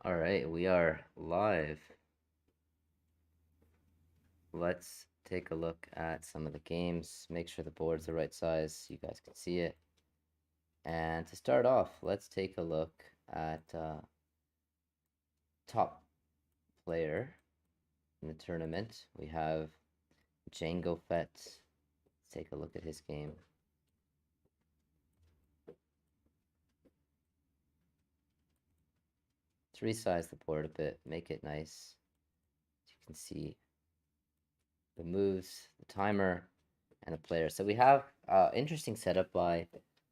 All right, we are live. Let's take a look at some of the games. Make sure the board's the right size so you guys can see it. And to start off, let's take a look at top player in the tournament. We have Django Fett. Let's take a look at his game. Let's resize the board a bit, make it nice. As you can see the moves, the timer, and the player. So we have interesting setup by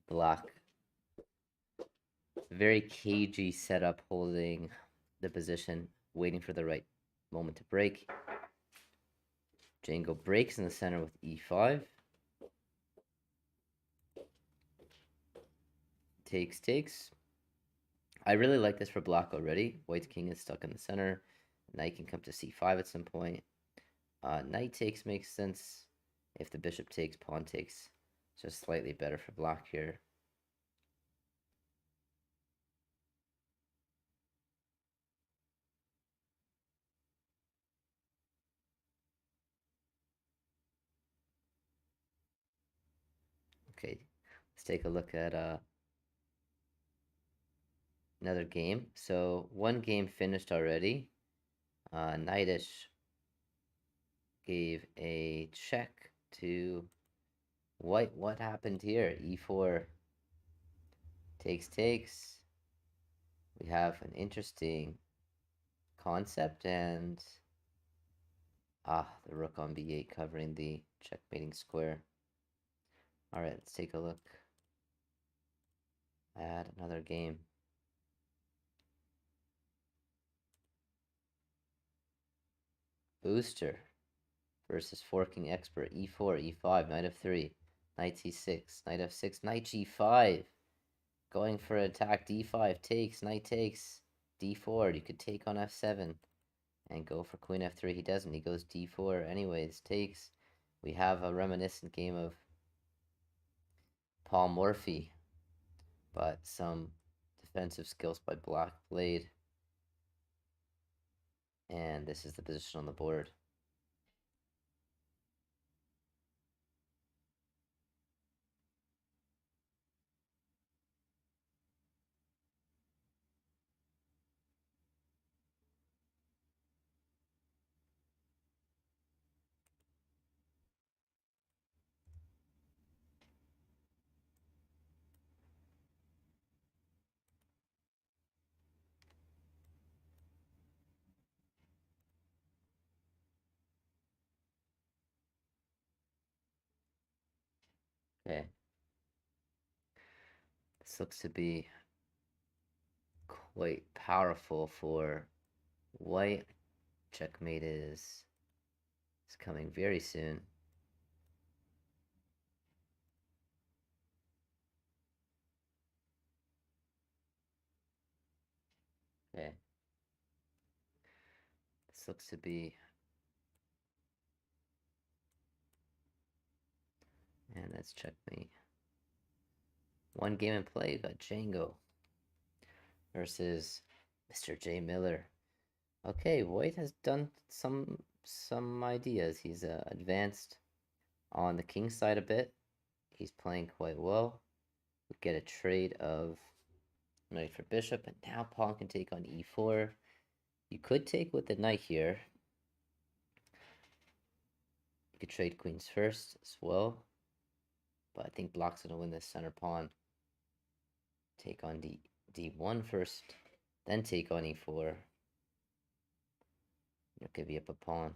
Black. Very cagey setup, holding the position, waiting for the right moment to break. Django breaks in the center with e5. Takes. I really like this for black already. White's king is stuck in the center. Knight can come to c5 at some point. Knight takes makes sense. If the bishop takes, pawn takes. Just slightly better for black here. Okay, let's take a look at another game. So one game finished already. Knightish gave a check to white. What happened here? E4 takes. We have an interesting concept, and the rook on b8 covering the checkmating square. All right, let's take a look at another game. Booster versus forking expert. E4, e5, knight f3, knight c6, knight f6, knight g5. Going for attack. D5 takes, knight takes, d4. You could take on f7 and go for queen f3. He doesn't. He goes d4 anyways. Takes. We have a reminiscent game of Paul Morphy, but some defensive skills by black played. And this is the position on the board. Okay. This looks to be quite powerful for white. Checkmate is coming very soon. Okay. This looks to be, and that's checkmate. One game in play. You got Django versus Mr. J. Miller. Okay, White has done some ideas. He's advanced on the king side a bit. He's playing quite well. We get a trade of knight for bishop, and now pawn can take on e4. You could take with the knight here. You could trade queens first as well, but I think black's gonna win this center pawn. Take on d1 first, then take on e4. You'll give you up a pawn.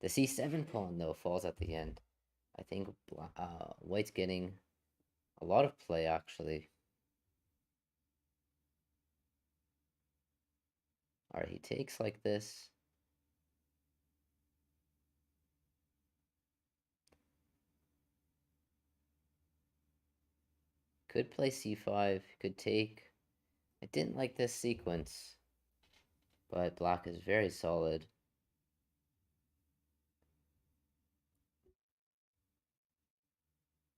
The c7 pawn, though, falls at the end. I think white's getting a lot of play, actually. All right, he takes like this. Could play c5, could take. I didn't like this sequence, but black is very solid.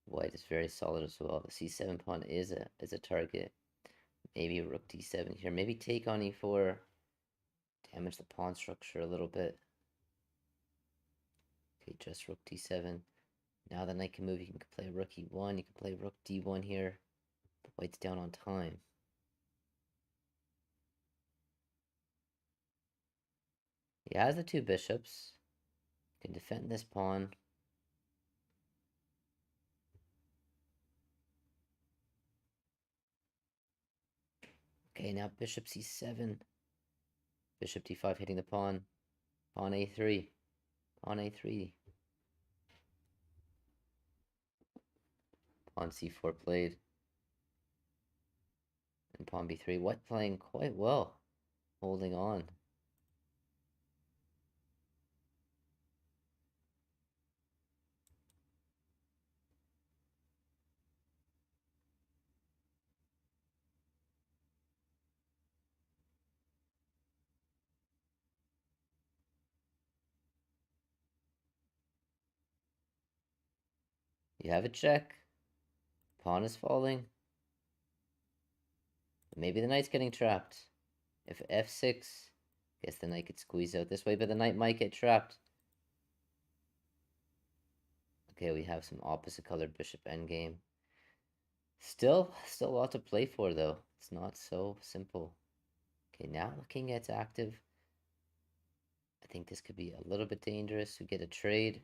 White is very solid as well. The c7 pawn is a target. Maybe rook d7 here. Maybe take on e4. Damage the pawn structure a little bit. Okay, just rook d7. Now the knight can move. You can play rook e1. You can play rook d1 here. But white's down on time. He has the two bishops. Can defend this pawn. Okay, now bishop c7. Bishop d5 hitting the pawn. Pawn a3. Pawn a3. Pawn c4 played. And pawn b3. White playing quite well. Holding on. You have a check. Pawn is falling. Maybe the knight's getting trapped. If f6, guess the knight could squeeze out this way, but the knight might get trapped. Okay, we have some opposite colored bishop endgame. Still a lot to play for, though. It's not so simple. Okay, now the king gets active. I think this could be a little bit dangerous. We get a trade.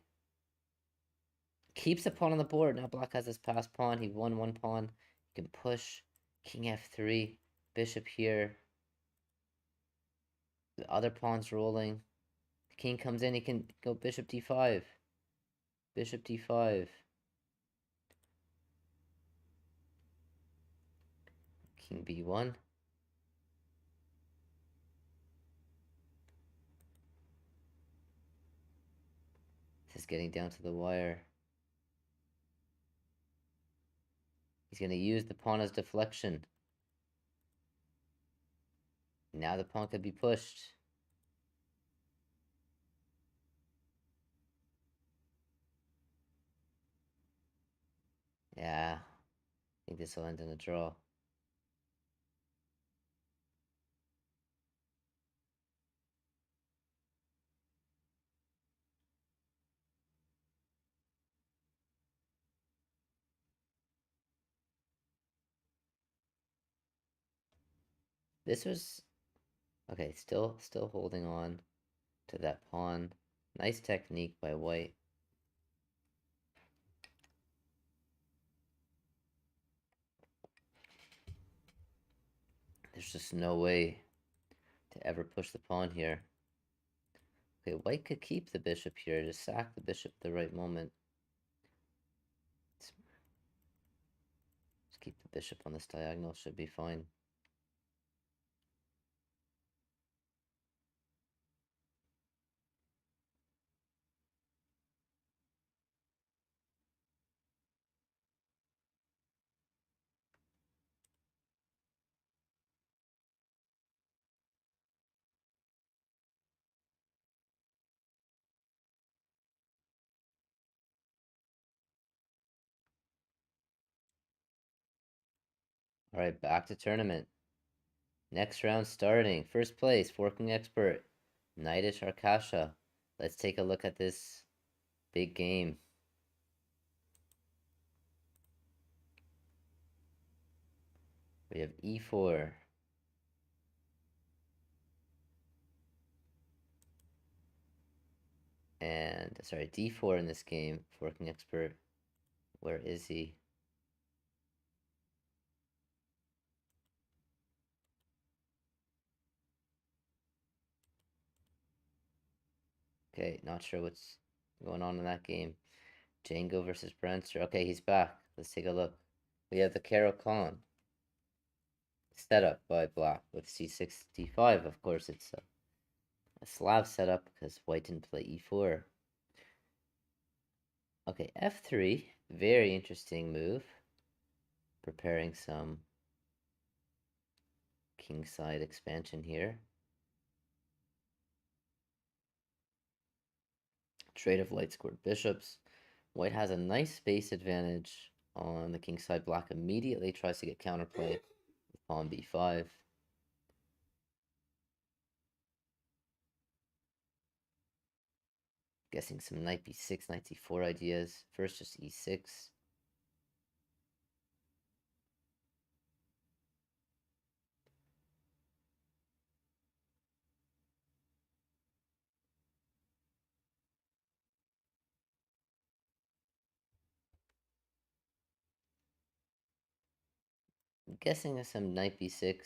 Keeps the pawn on the board. Now black has this passed pawn. He won one pawn. He can push. King f3. Bishop here. The other pawn's rolling. The king comes in. He can go bishop d5. Bishop d5. King b1. This is getting down to the wire. He's going to use the pawn as deflection. Now the pawn could be pushed. Yeah, I think this will end in a draw. This was okay, still holding on to that pawn. Nice technique by white. There's just no way to ever push the pawn here. Okay, white could keep the bishop here, just sack the bishop at the right moment. Just keep the bishop on this diagonal, should be fine. Alright, back to tournament. Next round starting. First place, forking expert, Knightish Arkasha. Let's take a look at this big game. We have e4. And, sorry, d4 in this game. Forking expert. Where is he? Okay, not sure what's going on in that game. Django versus Brentster. Okay, he's back. Let's take a look. We have the Carol Khan setup by black with c6, d5. Of course, it's a Slav setup because white didn't play e4. Okay, f3. Very interesting move. Preparing some kingside expansion here. Trade of light squared bishops. White has a nice space advantage on the kingside. Black immediately tries to get counterplay with Pawn b5. Guessing some knight b6, knight c4 ideas. First, just e6. I'm guessing some knight b6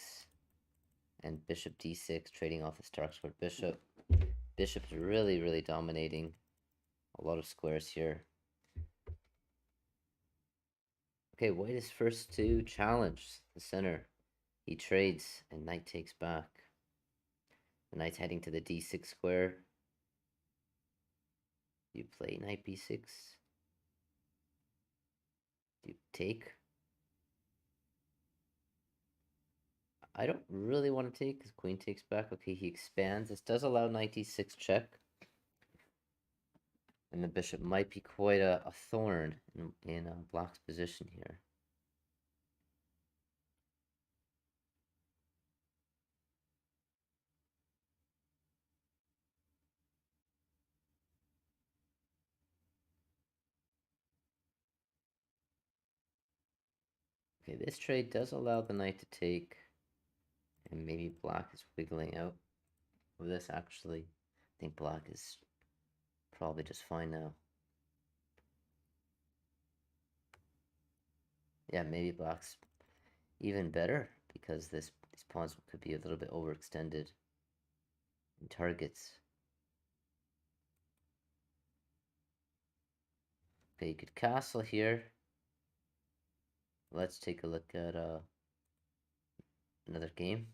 and bishop d6, trading off the dark squared bishop. Bishop's really, really dominating a lot of squares here. Okay, white is first to challenge the center. He trades, and knight takes back. The knight's heading to the d6 square. You play knight b6. You take. I don't really want to take because queen takes back. Okay, he expands. This does allow knight d6 check. And the bishop might be quite a thorn in black's position here. Okay, this trade does allow the knight to take. And maybe black is wiggling out of this, actually. I think black is probably just fine now. Yeah, maybe black's even better because these pawns could be a little bit overextended in targets. Okay, you could castle here. Let's take a look at another game.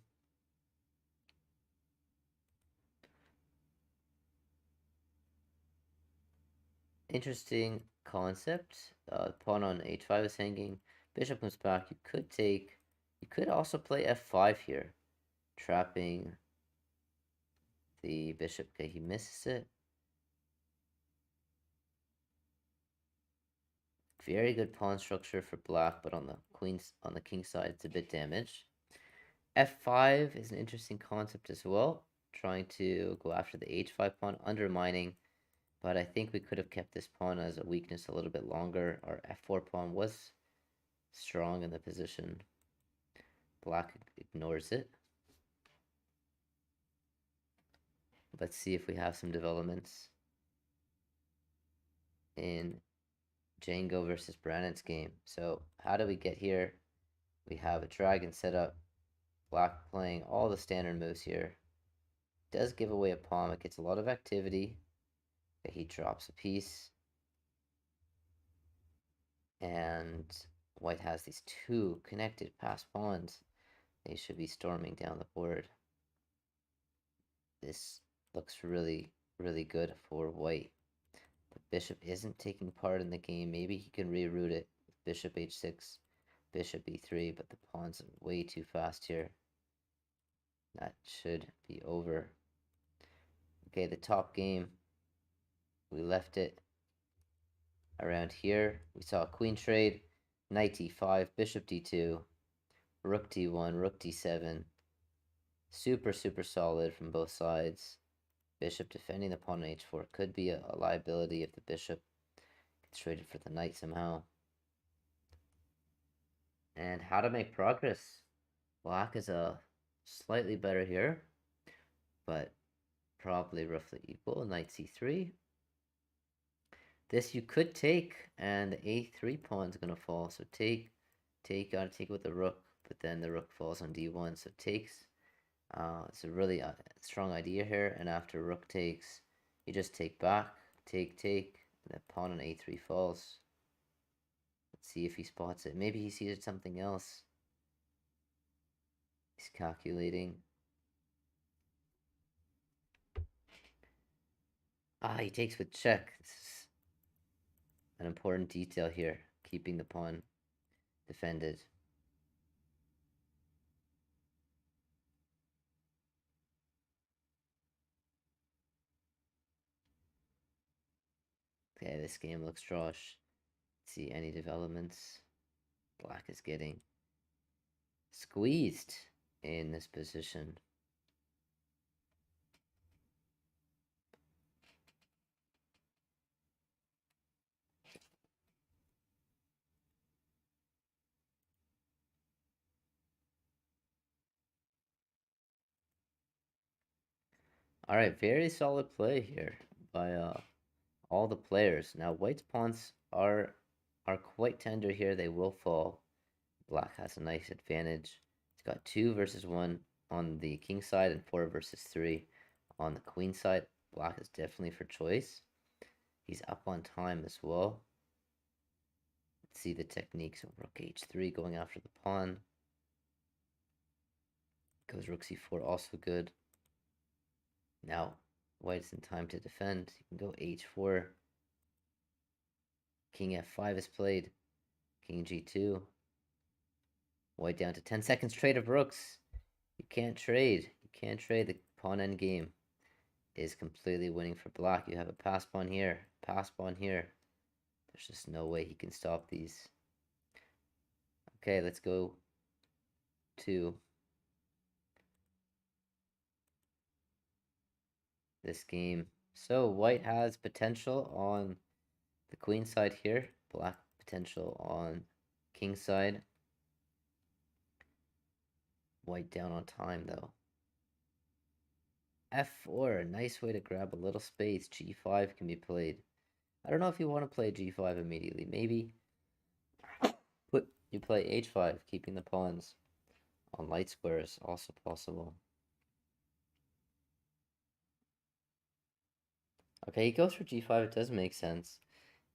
Interesting concept. Pawn on h5 is hanging. Bishop comes back. You could take. You could also play f5 here, trapping the bishop. Okay, he misses it. Very good pawn structure for black, but on the king side, it's a bit damaged. f5 is an interesting concept as well, trying to go after the h5 pawn, undermining. But I think we could have kept this pawn as a weakness a little bit longer. Our f4 pawn was strong in the position. Black ignores it. Let's see if we have some developments in Django versus Brandon's game. So how do we get here? We have a dragon set up. Black playing all the standard moves here. Does give away a pawn. It gets a lot of activity. He drops a piece. And white has these two connected passed pawns. They should be storming down the board. This looks really, really good for white. The bishop isn't taking part in the game. Maybe he can reroute it. Bishop h6, bishop e3, but the pawns are way too fast here. That should be over. Okay, the top game, we left it around here. We saw a queen trade, knight d5, bishop d2, rook d1, rook d7. Super, super solid from both sides. Bishop defending the pawn on h4 could be a liability if the bishop gets traded for the knight somehow. And how to make progress. Black is a slightly better here, but probably roughly equal. Knight c3. This you could take, and the a3 pawn is going to fall. So take, gotta take with the rook, but then the rook falls on d1, so takes. It's a really strong idea here, and after rook takes, you just take back, take, and the pawn on a3 falls. Let's see if he spots it. Maybe he sees it something else. He's calculating. He takes with check. This is an important detail here, keeping the pawn defended. Okay, this game looks drawish. See any developments? Black is getting squeezed in this position. All right, very solid play here by all the players. Now, white's pawns are quite tender here. They will fall. Black has a nice advantage. He's got 2 versus 1 on the king side and 4 versus 3 on the queen side. Black is definitely for choice. He's up on time as well. Let's see the techniques of rook h3 going after the pawn. Goes rook c4, also good. Now, white is in time to defend. You can go h4. King f5 is played. King g2. White down to 10 seconds trade of rooks. You can't trade. You can't trade. The pawn endgame is completely winning for black. You have a pass pawn here. Pass pawn here. There's just no way he can stop these. Okay, let's go to this game. So white has potential on the queen side here. Black potential on king side. White down on time though. f4, a nice way to grab a little space. g5 can be played. I don't know if you want to play g5 immediately. Maybe you play h5, keeping the pawns on light squares, also possible. Okay, he goes for g5, it does make sense.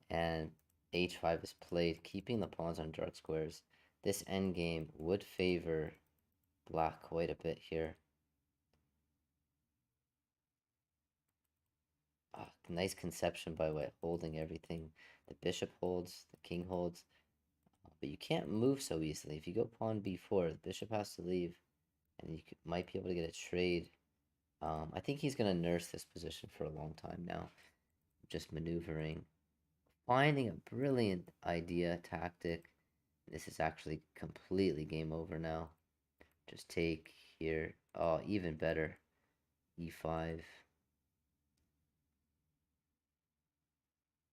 And h5 is played, keeping the pawns on dark squares. This endgame would favor black quite a bit here. Nice conception by white, holding everything. The bishop holds, the king holds. But you can't move so easily. If you go pawn b4, the bishop has to leave. And you might be able to get a trade. I think he's going to nurse this position for a long time now. Just maneuvering. Finding a brilliant idea, tactic. This is actually completely game over now. Just take here. Oh, even better. e5.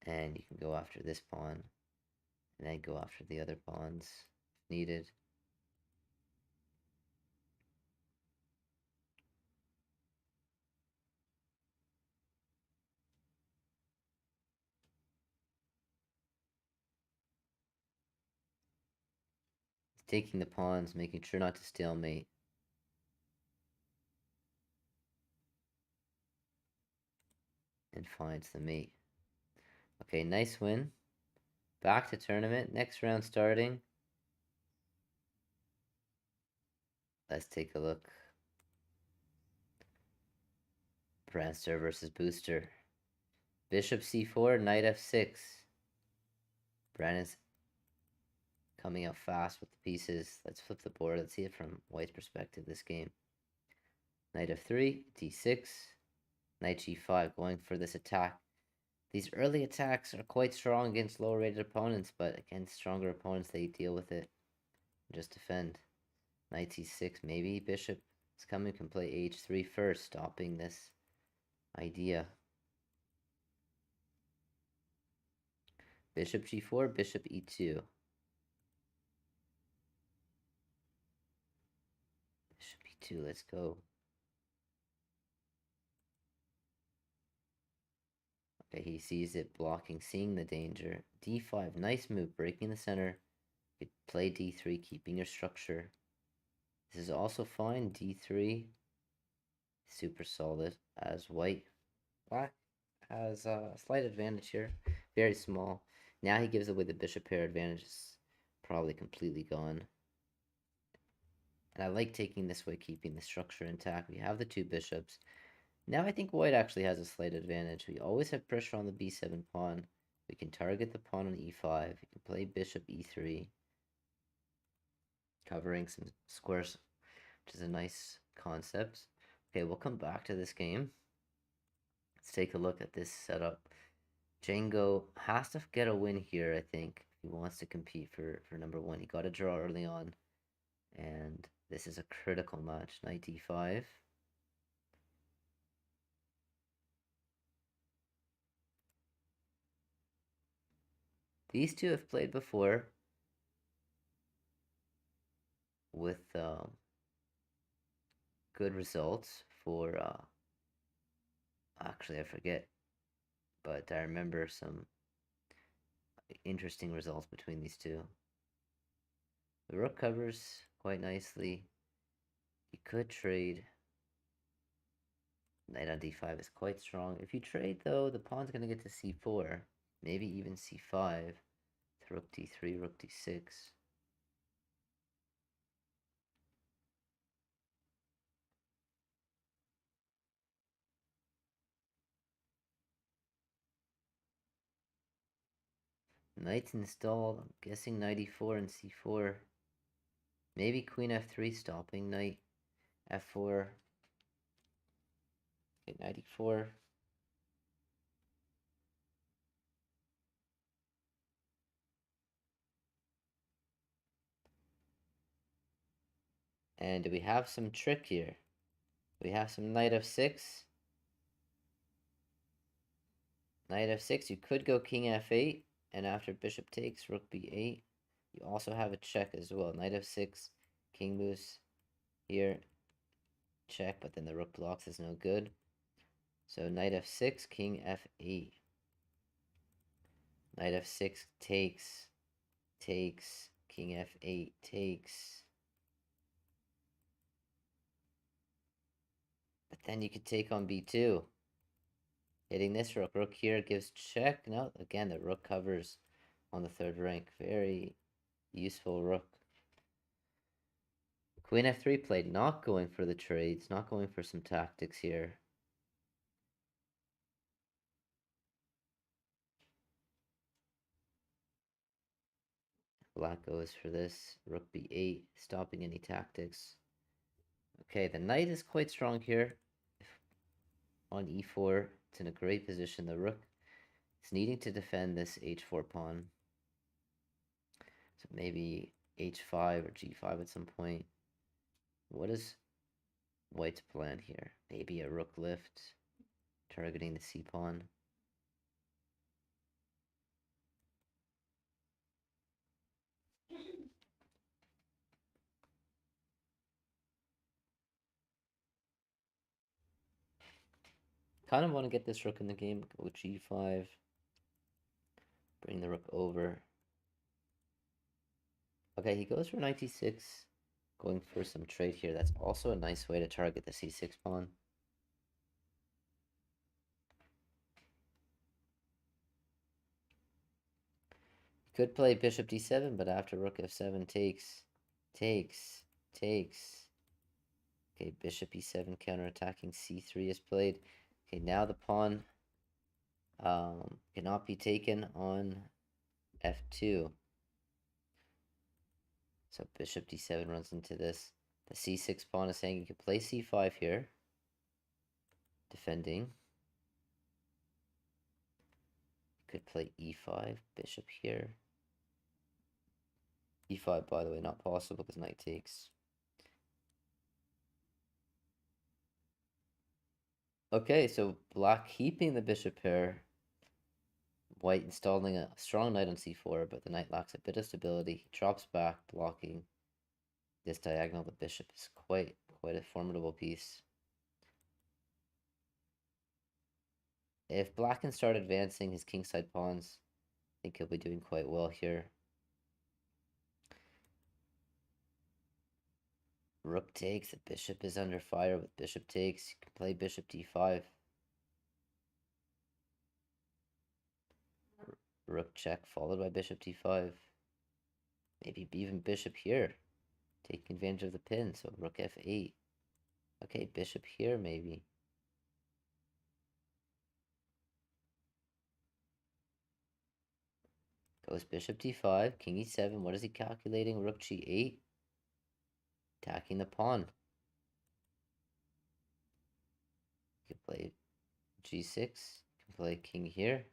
And you can go after this pawn. And then go after the other pawns if needed. Taking the pawns, making sure not to stalemate. And finds the mate. Okay, nice win. Back to tournament. Next round starting. Let's take a look. Prancer versus Booster. Bishop c4, knight f6. Brandon's coming out fast with the pieces. Let's flip the board. Let's see it from white's perspective this game. Knight f3, d6, knight g5, going for this attack. These early attacks are quite strong against lower rated opponents, but against stronger opponents they deal with it and just defend. Knight c6, maybe bishop is coming, can play h3 first, stopping this idea. Bishop g4, bishop e2. Bishop e2, let's go. Okay, he sees it blocking, seeing the danger. d5, nice move, breaking the center. You could play d3, keeping your structure. This is also fine, d3. Super solid as white. Black has a slight advantage here, very small. Now he gives away the bishop pair advantage, is probably completely gone. And I like taking this way, keeping the structure intact. We have the 2 bishops. Now I think white actually has a slight advantage. We always have pressure on the b7 pawn. We can target the pawn on e5. We can play bishop e3, covering some squares, which is a nice concept. Okay, we'll come back to this game. Let's take a look at this setup. Django has to get a win here, I think, if he wants to compete for number 1. He got a draw early on. And this is a critical match. Knight d5. These two have played before with good results for, actually I forget, but I remember some interesting results between these two. The rook covers quite nicely. You could trade. Knight on d5 is quite strong. If you trade, though, the pawn's going to get to c4, maybe even c5, to rook d3, rook d6. Knight's installed. I'm guessing knight e4 and c4. Maybe queen f3 stopping knight f4. Okay, knight e4. And do we have some trick here? We have some knight f6. Knight f6, you could go king f8, and after bishop takes, rook b8. You also have a check as well. Knight f6, king moves here, check, but then the rook blocks is no good. So knight f6, king f8. Knight f6 takes, king f8 takes. But then you could take on b2. Hitting this rook. Rook here gives check. No, again, the rook covers on the third rank. Very useful rook. Queen f3 played, not going for the trades, not going for some tactics here. Black goes for this. Rook b8, stopping any tactics. Okay, the knight is quite strong here. On e4, it's in a great position. The rook is needing to defend this h4 pawn. So maybe h5 or g5 at some point. What is white's plan here? Maybe a rook lift, targeting the c pawn. Kind of want to get this rook in the game. Go g5. Bring the rook over. Okay, he goes for knight d6. Going for some trade here. That's also a nice way to target the c6 pawn. Could play bishop d7, but after rook f7 takes. Okay, bishop e7 counterattacking c3 is played. Okay, now the pawn cannot be taken on f2. So bishop d7 runs into this. The c6 pawn is saying you could play c5 here, defending. You could play e5, bishop here. e5, by the way, not possible because knight takes. Okay, so black keeping the bishop pair. White installing a strong knight on c4, but the knight lacks a bit of stability. He drops back, blocking this diagonal. The bishop is quite a formidable piece. If black can start advancing his kingside pawns, I think he'll be doing quite well here. Rook takes, the bishop is under fire with bishop takes. You can play bishop d5. Rook check followed by bishop d5. Maybe even bishop here, taking advantage of the pin. So rook f8. Okay, bishop here maybe. Goes bishop d5, king e7. What is he calculating? Rook g8. Attacking the pawn. You can play g6. You can play king here.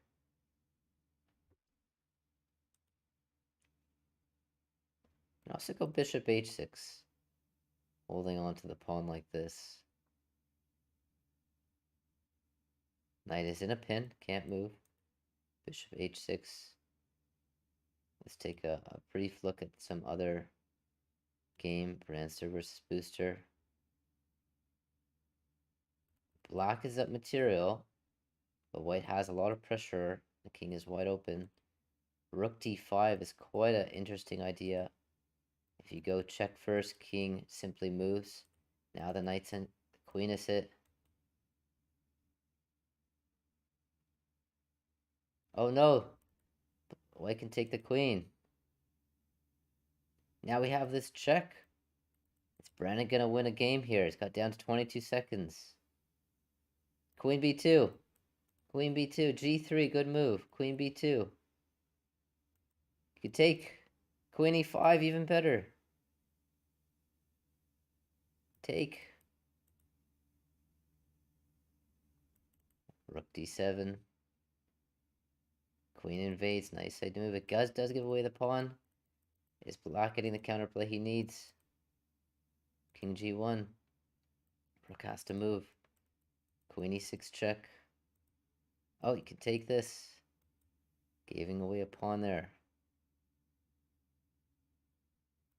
You can also go bishop h6. holding on to the pawn like this. Knight is in a pin, can't move. Bishop h6. Let's take a brief look at some other game. Brandster versus Booster. Black is up material, but white has a lot of pressure. The king is wide open. Rook d5 is quite an interesting idea. If you go check first, king simply moves. Now the knight's in, the queen is hit. Oh no! White can take the queen. Now we have this check. Is Brandon gonna win a game here? It's got down to 22 seconds. Queen b2. Queen b2. g3, good move. Queen b2. You could take queen e5, even better. Take. Rook d7. Queen invades. Nice side move. It does give away the pawn. Is Black getting the counterplay he needs? King g1. Rook has to move. Queen e6 check. Oh, you can take this. Giving away a pawn there.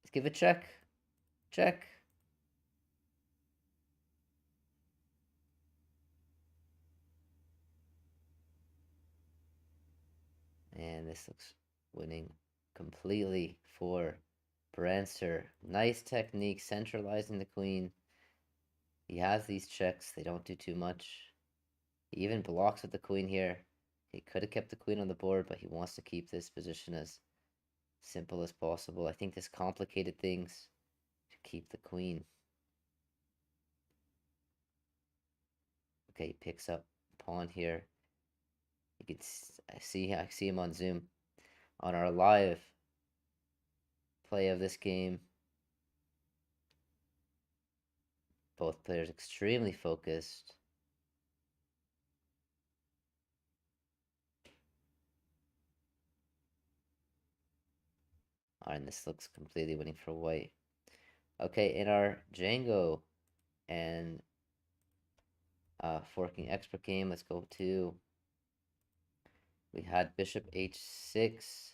Let's give a check. Check. And this looks winning completely for Brandster. Nice technique, centralizing the queen. He has these checks. They don't do too much. He even blocks with the queen here. He could have kept the queen on the board, but he wants to keep this position as simple as possible. I think this complicated things to keep the queen. Okay, he picks up pawn here. You can I see him on Zoom. On our live play of this game, both players extremely focused. Alright, and this looks completely winning for white. Okay, in our Django and forking expert game, let's go to, we had bishop h6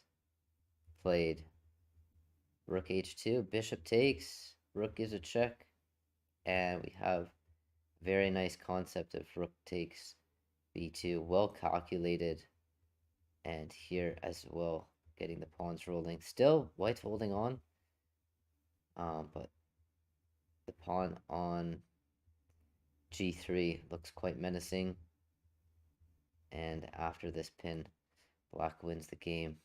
played. Rook h2, bishop takes, rook gives a check, and we have very nice concept of rook takes b2, well calculated, and here as well, getting the pawns rolling. Still, white's holding on, but the pawn on g3 looks quite menacing, and after this pin, black wins the game.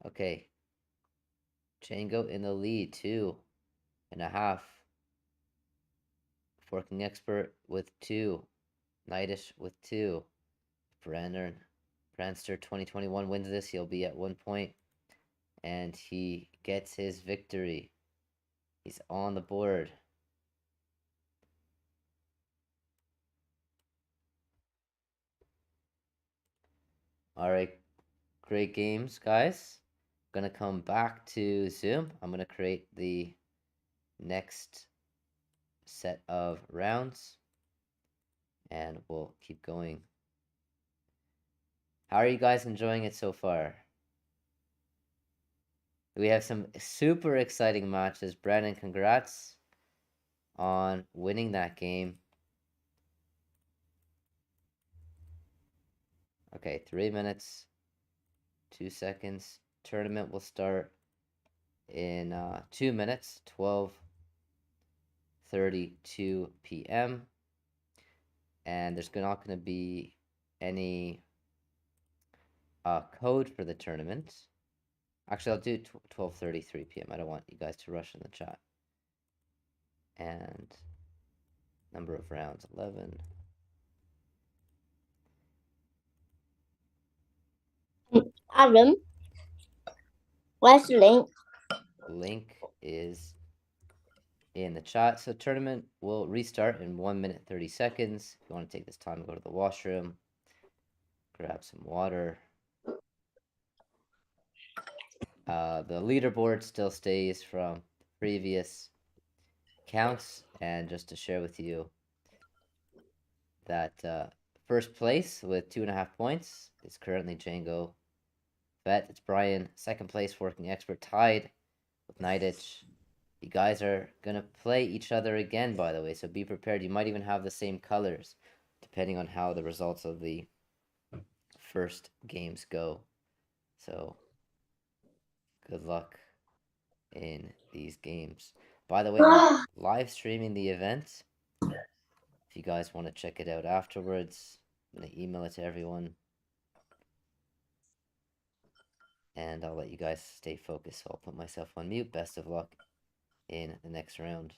Okay, Django in the lead, 2.5. Forking expert with 2. Knightish with 2. Brandster 2021 wins this. He'll be at 1 point. And he gets his victory. He's on the board. Alright, great games, guys. I'm going to come back to Zoom. I'm going to create the next set of rounds. And we'll keep going. How are you guys enjoying it so far? We have some super exciting matches. Brandon, congrats on winning that game. Okay, 3 minutes, 2 seconds. Tournament will start in 2 minutes, 12:32 p.m. And there's not going to be any code for the tournament. Actually, I'll do 12:33 p.m. I don't want you guys to rush in the chat. And number of rounds, 11. Adam, where's the link? Link is in the chat. So tournament will restart in 1 minute 30 seconds. If you want to take this time, go to the washroom, grab some water. The leaderboard still stays from previous counts. And just to share with you that first place with 2.5 points is currently Django Vet. It's Brian. Second place, Working Expert, tied with Nightitch. You guys are going to play each other again, by the way, so be prepared. You might even have the same colors, depending on how the results of the first games go. So, good luck in these games. By the way, I'm live streaming the event. If you guys want to check it out afterwards, I'm going to email it to everyone. And I'll let you guys stay focused. So I'll put myself on mute. Best of luck in the next round.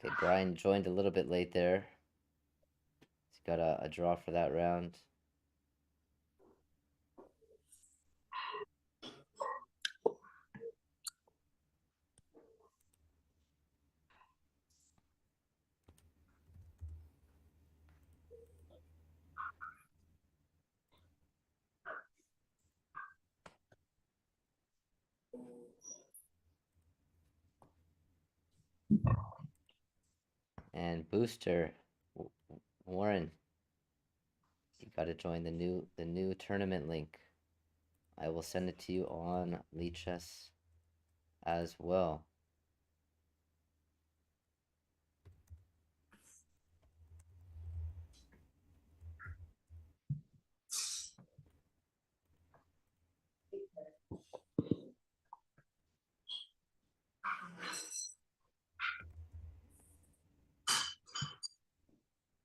Okay, Brian joined a little bit late there. He's got a draw for that round. And Booster, Warren, you got to join the new tournament link. I will send it to you on Lichess as well.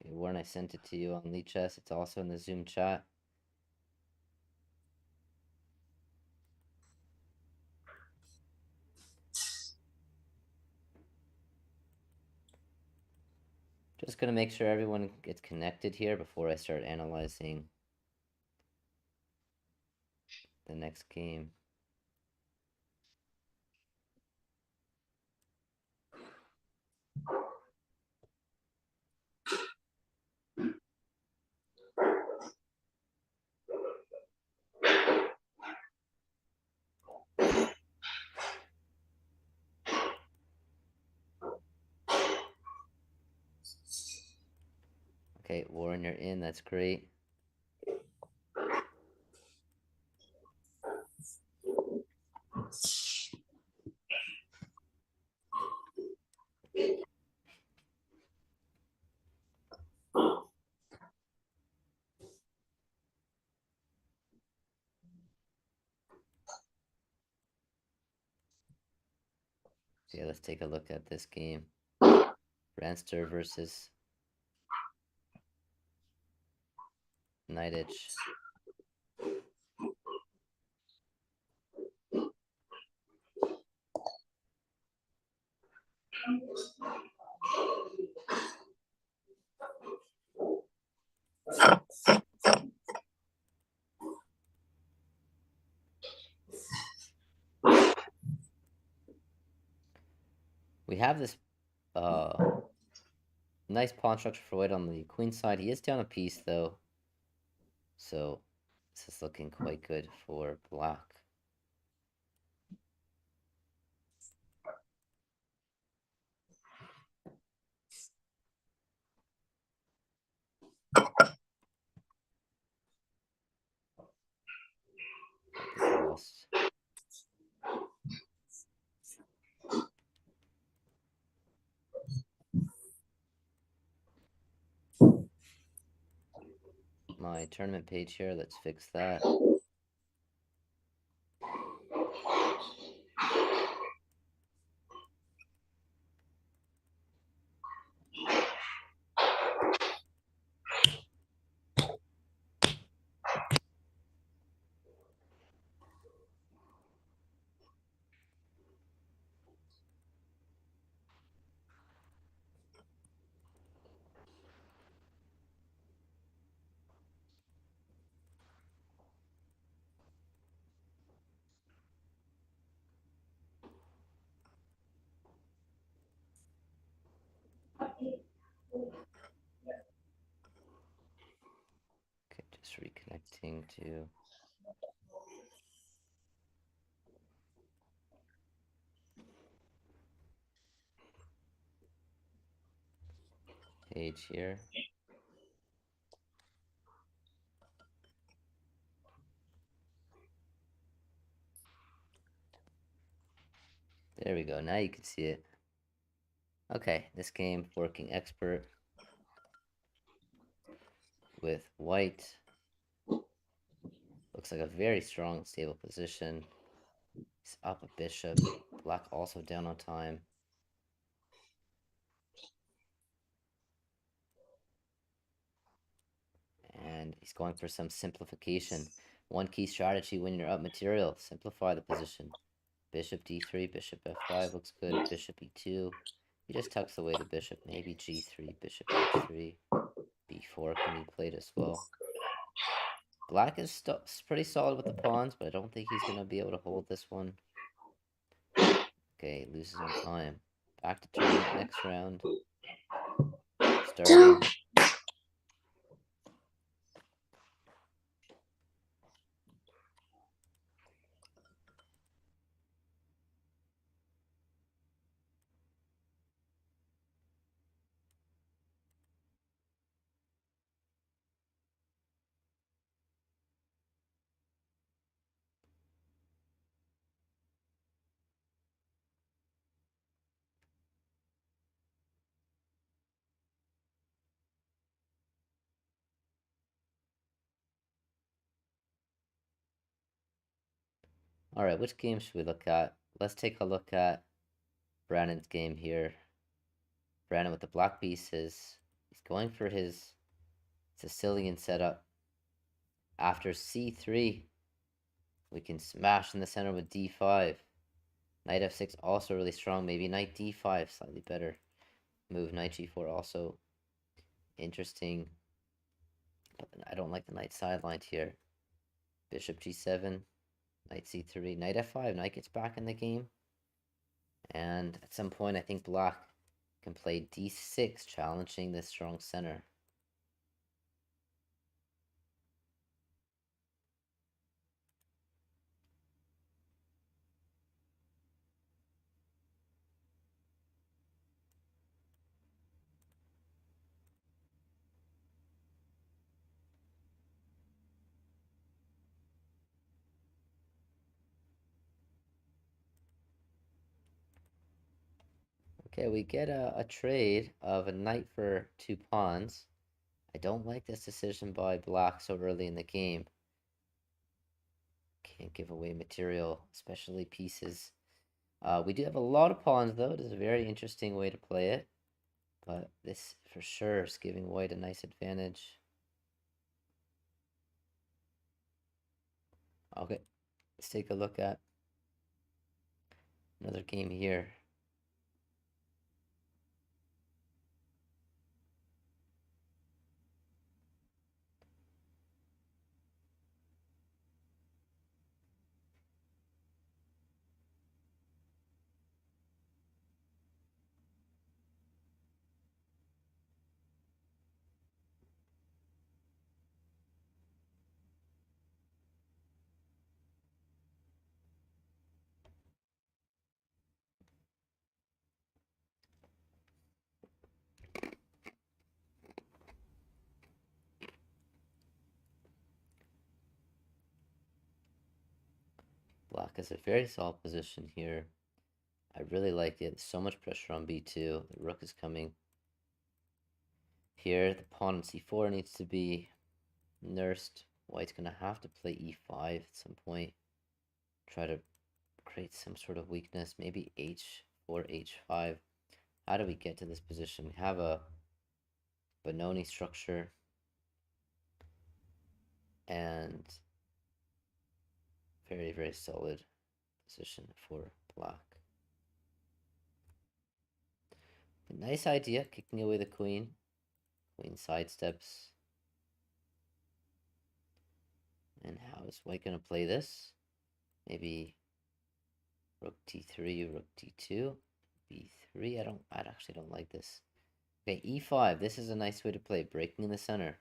Okay, Warren, I sent it to you on Lichess. It's also in the Zoom chat. Just gonna make sure everyone gets connected here before I start analyzing the next game. Okay, Warren, you're in. That's great. Okay, let's take a look at this game. Branster versus Nightitch. We have this nice pawn structure for white on the queen side. He is down a piece though, so this is looking quite good for black. Lost. My tournament page here, let's fix that. Okay, just reconnecting to page here. There we go. Now you can see it. Okay, this game working expert with white. Looks like a very strong, stable position. He's up a bishop. Black also down on time. And he's going for some simplification. One key strategy when you're up material. Simplify the position. Bishop d3, bishop f5 looks good. Bishop e2. He just tucks away the bishop. Maybe g3, bishop h3. b4 can be played as well. Black is pretty solid with the pawns, but I don't think he's going to be able to hold this one. Okay, loses on time. Back to tournament next round. Starting. All right, which game should we look at? Let's take a look at Brandon's game here. Brandon with the black pieces. He's going for his Sicilian setup. After c3, we can smash in the center with d5. Knight f6 also really strong. Maybe knight d5, slightly better move. Knight g4 also interesting. But I don't like the knight sidelined here. Bishop g7, knight c3, knight f5. Knight gets back in the game. And at some point, I think black can play d6, challenging this strong center. Okay, we get a trade of a knight for 2 pawns. I don't like this decision by black so early in the game. Can't give away material, especially pieces. We do have a lot of pawns, though. It is a very interesting way to play it. But this, for sure, is giving white a nice advantage. Okay, let's take a look at another game here. Black has a very solid position here. I really like it. So much pressure on b2. The rook is coming. Here, the pawn on c4 needs to be nursed. White's going to have to play e5 at some point. Try to create some sort of weakness. Maybe h4, h5. How do we get to this position? We have a Benoni structure. And very, very solid position for black. A nice idea, kicking away the queen. Queen sidesteps. And how is white going to play this? Maybe rook d3, rook d2, b3. I actually don't like this. Okay, e5. This is a nice way to play, breaking in the center.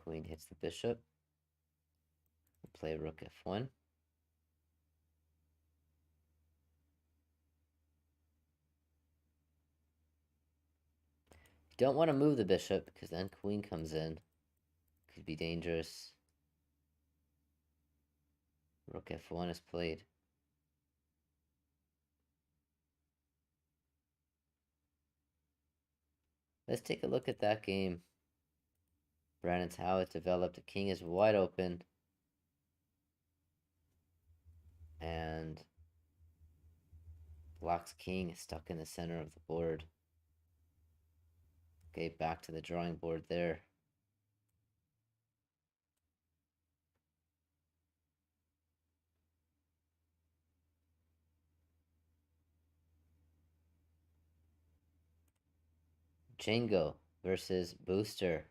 Queen hits the bishop. We'll play rook f1. You don't want to move the bishop because then queen comes in. Could be dangerous. Rook f1 is played. Let's take a look at that game. Brandon's how it developed. The king is wide open. And Black's king is stuck in the center of the board. Okay, back to the drawing board there. Django versus Booster.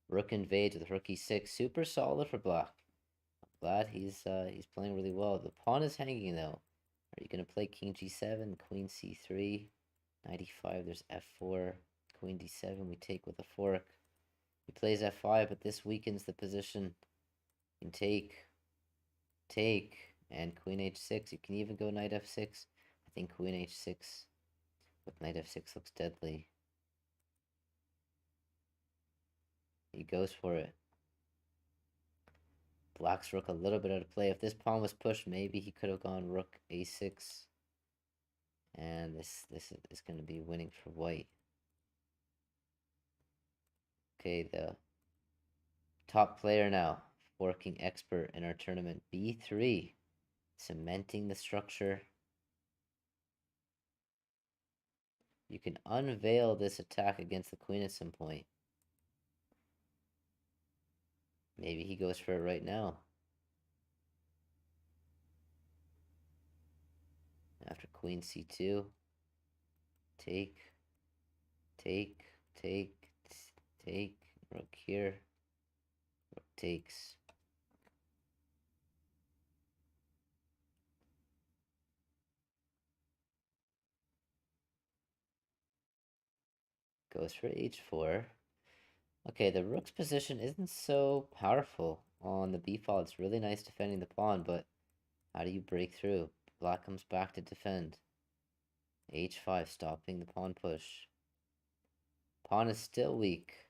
Rook invades with rook e6. Super solid for Black. Glad he's playing really well. The pawn is hanging though. Are you gonna play king g7, queen c3, knight e5? There's f4, queen d7. We take with a fork. He plays f5, but this weakens the position. You can take, and queen h6. You can even go knight f6. I think queen h6 with knight f6 looks deadly. He goes for it. Black's rook a little bit out of play. If this pawn was pushed, maybe he could have gone rook a6. And this is going to be winning for white. Okay, the top player now, forking expert in our tournament, b3, cementing the structure. You can unveil this attack against the queen at some point. Maybe he goes for it right now. After queen c2, take, rook here, rook takes. Goes for h4. Okay, the rook's position isn't so powerful on the b file. It's really nice defending the pawn, but how do you break through? Black comes back to defend. h5, stopping the pawn push. Pawn is still weak.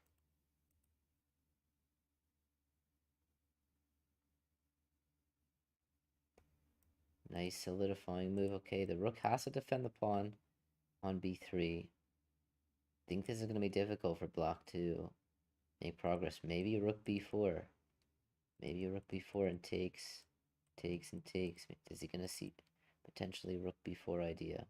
Nice solidifying move. Okay, the rook has to defend the pawn on b3. I think this is going to be difficult for Black to make progress. Maybe rook b4. Maybe rook b4 and takes and takes. Is he going to see potentially rook b4 idea?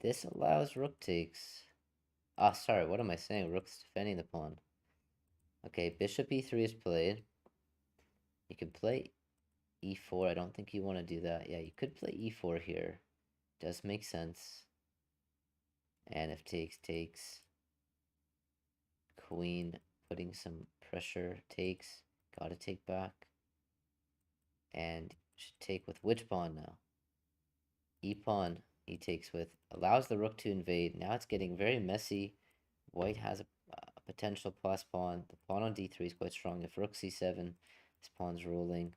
This allows rook takes. Ah, sorry, what am I saying? Rook's defending the pawn. Okay, bishop e3 is played. You can play e4. I don't think you want to do that. Yeah, you could play e4 here. Does make sense. And if takes. Queen putting some pressure, takes. Gotta take back. And should take with which pawn now? E-pawn he takes with. Allows the rook to invade. Now it's getting very messy. White has a potential plus pawn. The pawn on d3 is quite strong. If rook c7, this pawn's rolling.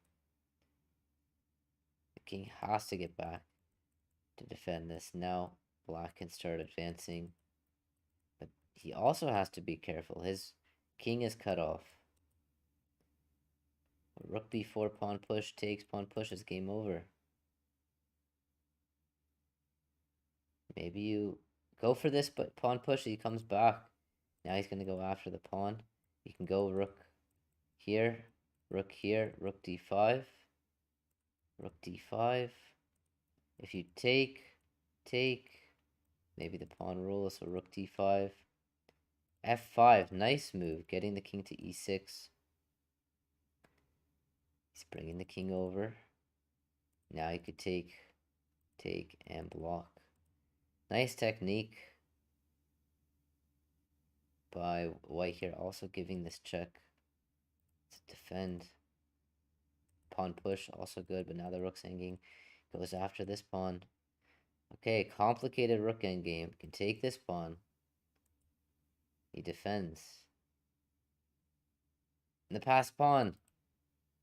The king has to get back to defend this. Now Black can start advancing. But he also has to be careful. His king is cut off. Rook b4, pawn push, takes, pawn push is game over. Maybe you go for this, but pawn push, he comes back. Now he's going to go after the pawn. You can go rook here, rook d5, rook d5. If you take, maybe the pawn rolls, so rook d5. f5, nice move, getting the king to e6. He's bringing the king over. Now he could take, and block. Nice technique by white here, also giving this check. Let's defend. Pawn push, also good, but now the rook's hanging. Goes after this pawn. Okay, complicated rook endgame. Can take this pawn. He defends. And the passed pawn.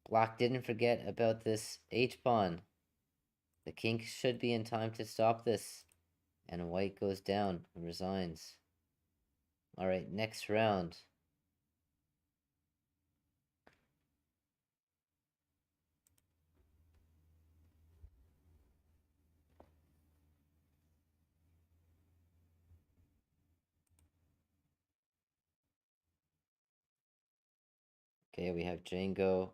Black didn't forget about this h-pawn. The king should be in time to stop this. And white goes down and resigns. Alright, next round. Okay, we have Django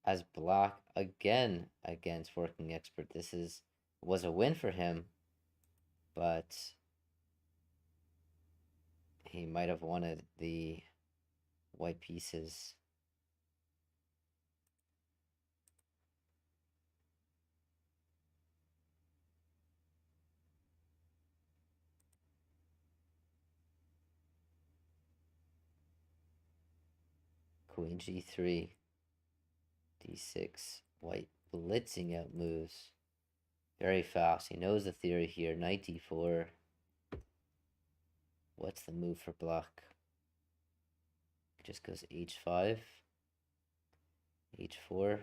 as black again against Working Expert. This was a win for him, but he might have wanted the white pieces. Queen g3, d6, white blitzing out moves. Very fast. He knows the theory here. Knight d4. What's the move for black? It just goes h5, h4.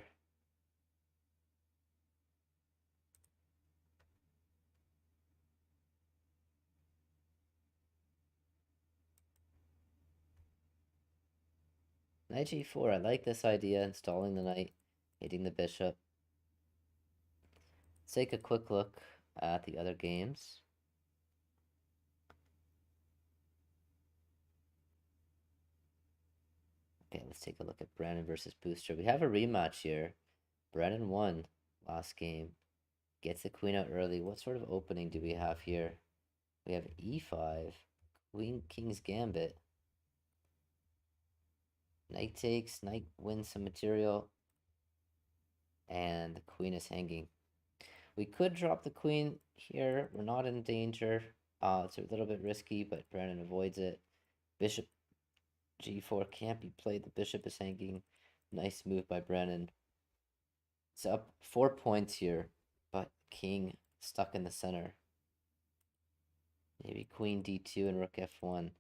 Knight g4. I like this idea, installing the knight, hitting the bishop. Let's take a quick look at the other games. Okay, let's take a look at Brandon versus Booster. We have a rematch here. Brandon won last game. Gets the queen out early. What sort of opening do we have here? We have e5, queen, king's gambit. Knight takes, knight wins some material, and the queen is hanging. We could drop the queen here. We're not in danger. It's a little bit risky, but Brandon avoids it. Bishop g4 can't be played. The bishop is hanging. Nice move by Brandon. It's up 4 points here, but king stuck in the center. Maybe queen d2 and rook f1.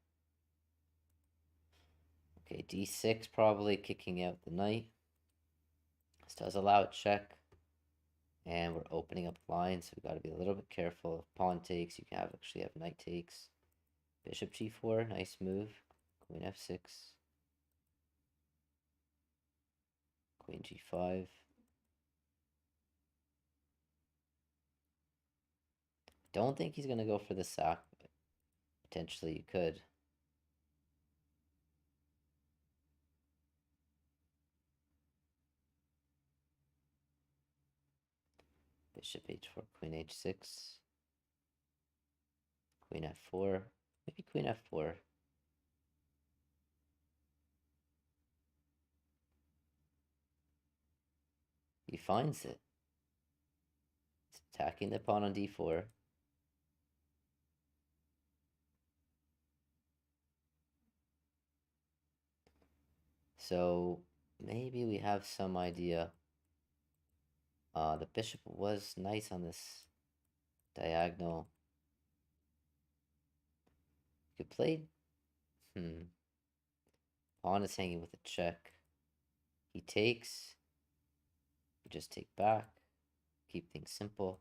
Okay, d6 probably kicking out the knight. This does allow a check. And we're opening up lines, so we got to be a little bit careful. If pawn takes, you can actually have knight takes. Bishop g4, nice move. Queen f6. Queen g5. Don't think he's going to go for the sack, but potentially you could. Bishop h4, queen h6. Queen f4. Maybe queen f4. He finds it. It's attacking the pawn on d4. So maybe we have some idea. The bishop was nice on this diagonal. You could play. Pawn is hanging with a check. He takes. You just take back. Keep things simple.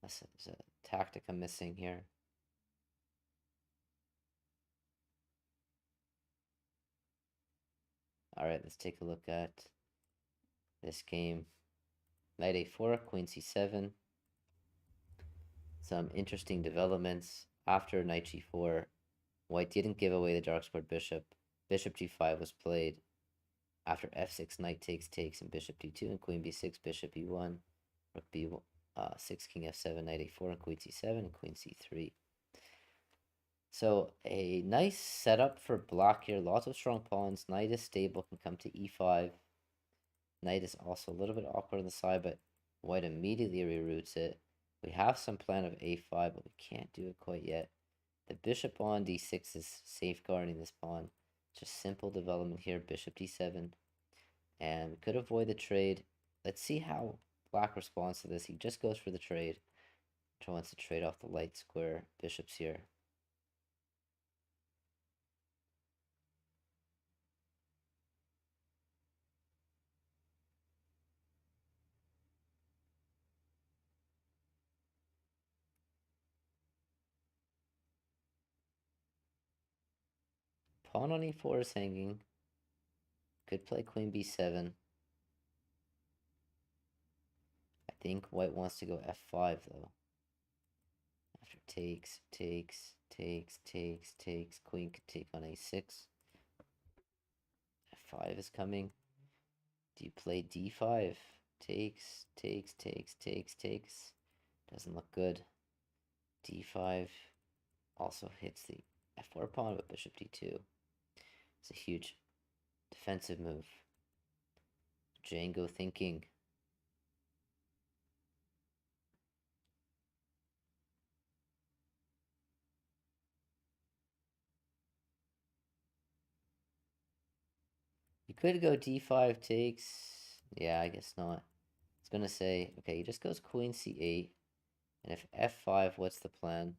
There's a tactic I'm missing here. Alright, let's take a look at this game. Knight a4, queen c7. Some interesting developments. After knight g4, white didn't give away the dark squared bishop. Bishop g5 was played. After f6, knight takes, and bishop d2, and queen b6, bishop e1, rook b6, king f7, knight a4, and queen c7, and queen c3. So a nice setup for black here. Lots of strong pawns. Knight is stable, can come to e5. Knight is also a little bit awkward on the side, but white immediately reroutes it. We have some plan of a5, but we can't do it quite yet. The bishop on d6 is safeguarding this pawn. Just simple development here, bishop d7. And we could avoid the trade. Let's see how black responds to this. He just goes for the trade. Wants to trade off the light square bishops here. Pawn on e4 is hanging. Could play queen b7. I think white wants to go f5 though. After takes, queen could take on a6. f5 is coming. Do you play d5? Takes. Doesn't look good. d5 also hits the f4 pawn, but bishop d2. It's a huge defensive move. Django thinking. You could go d5 takes. Yeah, I guess not. It's gonna say, okay, he just goes queen c8. And if f5, what's the plan?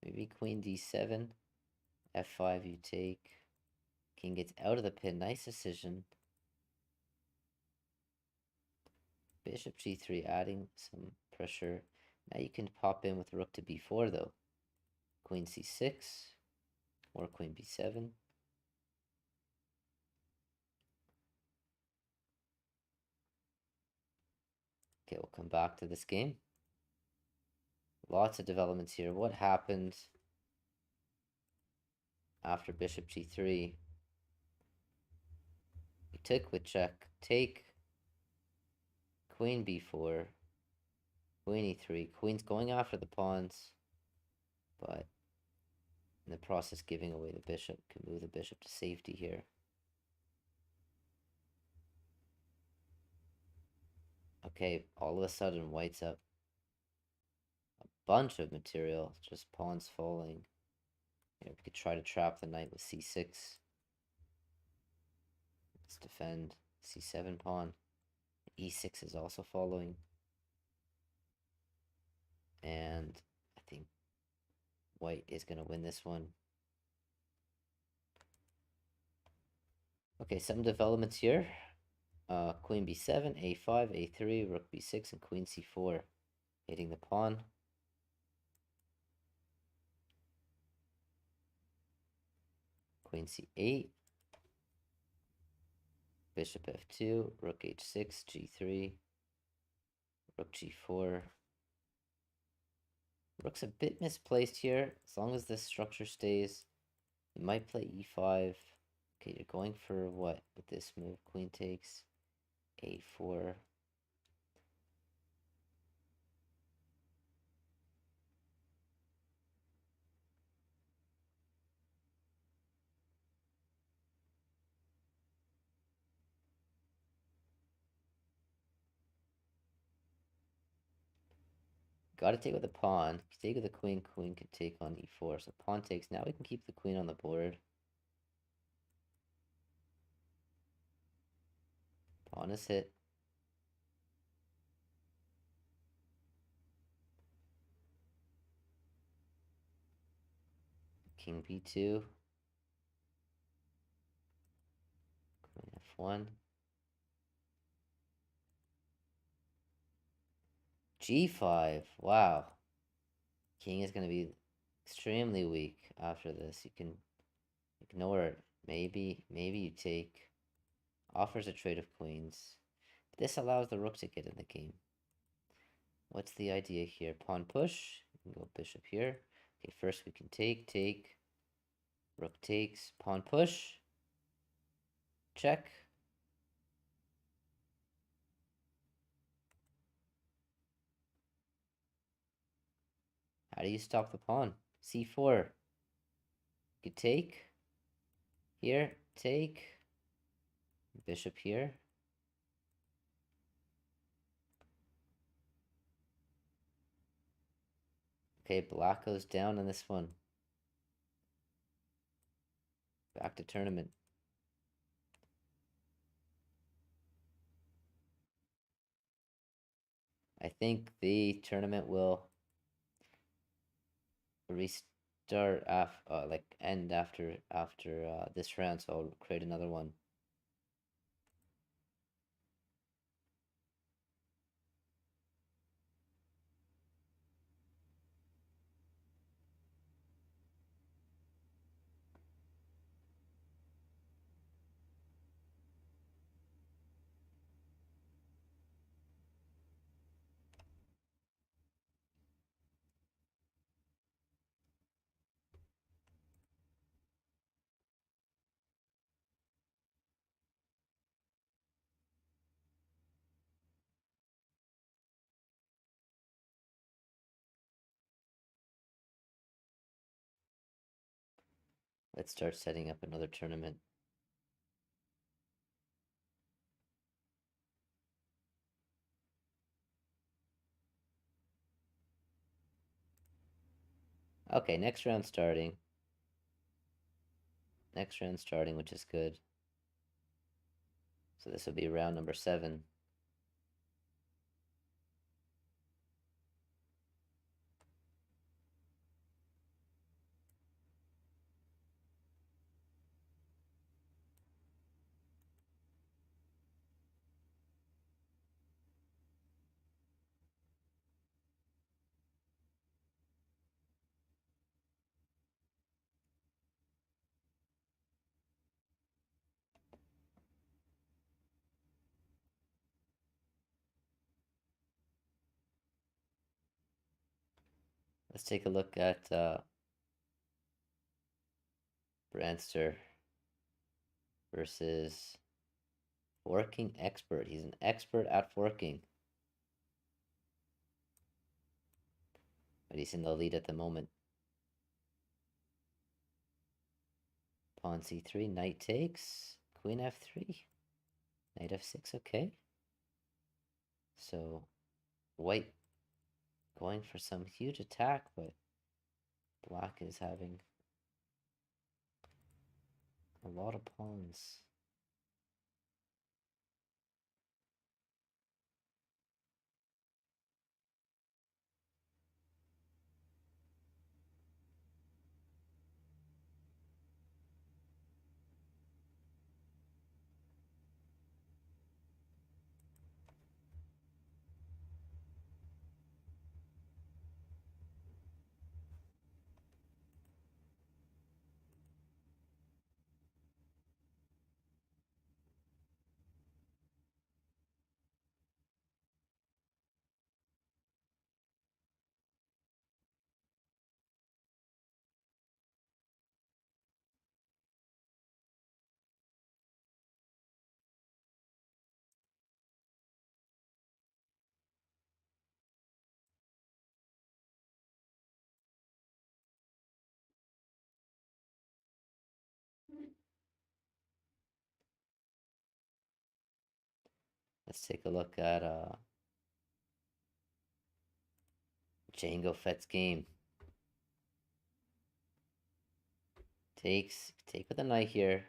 Maybe queen d7. f5 you take. King gets out of the pin. Nice decision. Bishop g3 adding some pressure. Now you can pop in with rook to b4 though. Queen c6 or queen b7. Okay, we'll come back to this game. Lots of developments here. What happened after bishop g3? He took with check. Take. Queen b4. Queen e3. Queen's going after the pawns. But in the process giving away the bishop. Can move the bishop to safety here. Okay, all of a sudden white's up a bunch of material. Just pawns falling. You know, we could try to trap the knight with c6. Let's defend. c7 pawn. e6 is also following. And I think white is going to win this one. Okay, some developments here. Queen b7, a5, a3, rook b6, and queen c4. Hitting the pawn. Queen c8. Bishop f2, rook h6, g3, rook g4. Rook's a bit misplaced here. As long as this structure stays, you might play e5. Okay, you're going for what with this move? Queen takes, a4. Gotta take with the pawn. If you take with the queen, queen could take on e4. So pawn takes. Now we can keep the queen on the board. Pawn is hit. King b2. Queen f1. g5. Wow. King is going to be extremely weak after this. You can ignore it. Maybe you take. Offers a trade of queens. This allows the rook to get in the game. What's the idea here? Pawn push. You can go bishop here. Okay, first we can take. Rook takes. Pawn push. Check. How do you stop the pawn? c4. You could take. Here, take. Bishop here. Okay, black goes down in this one. Back to tournament. I think the tournament will restart like end after this round, so I'll create another one. Let's start setting up another tournament. Okay, next round starting. Next round starting, which is good. So this will be round number 7. Let's take a look at Brandster versus Forking Expert. He's an expert at forking, but he's in the lead at the moment. Pawn c3, knight takes, queen f3, knight f6, okay. So white going for some huge attack, but black is having a lot of pawns. Let's take a look at Django Fett's game. Take with a knight here.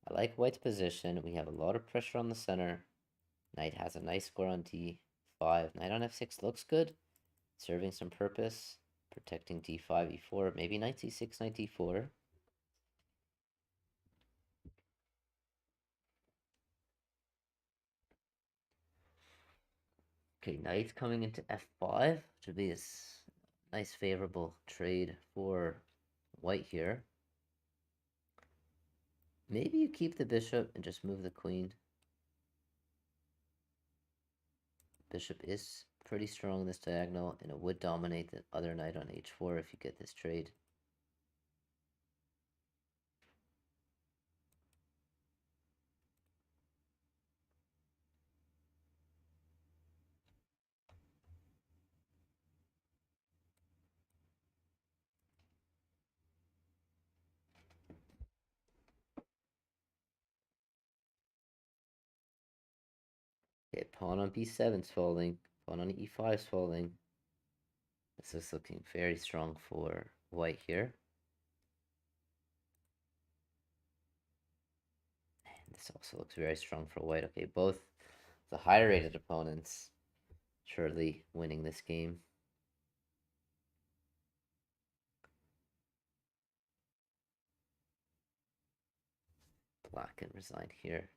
I like white's position. We have a lot of pressure on the center. Knight has a nice score on d5. Knight on f6 looks good, serving some purpose, protecting d5, e4, maybe knight c6, knight d4. Okay, knight's coming into f5, which would be a nice favorable trade for white here. Maybe you keep the bishop and just move the queen. Bishop is pretty strong in this diagonal, and it would dominate the other knight on h4 if you get this trade. Okay, pawn on b7 is falling. Pawn on e5 is falling. This is looking very strong for white here. And this also looks very strong for white. Okay, both the higher rated opponents surely winning this game. Black can resign here.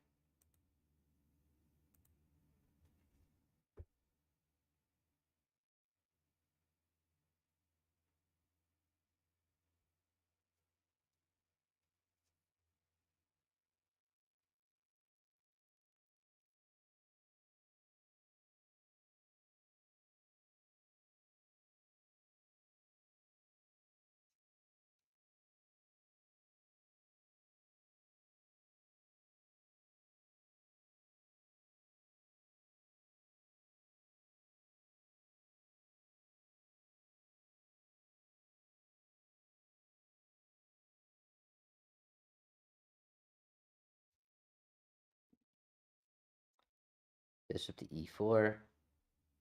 Bishop to e4.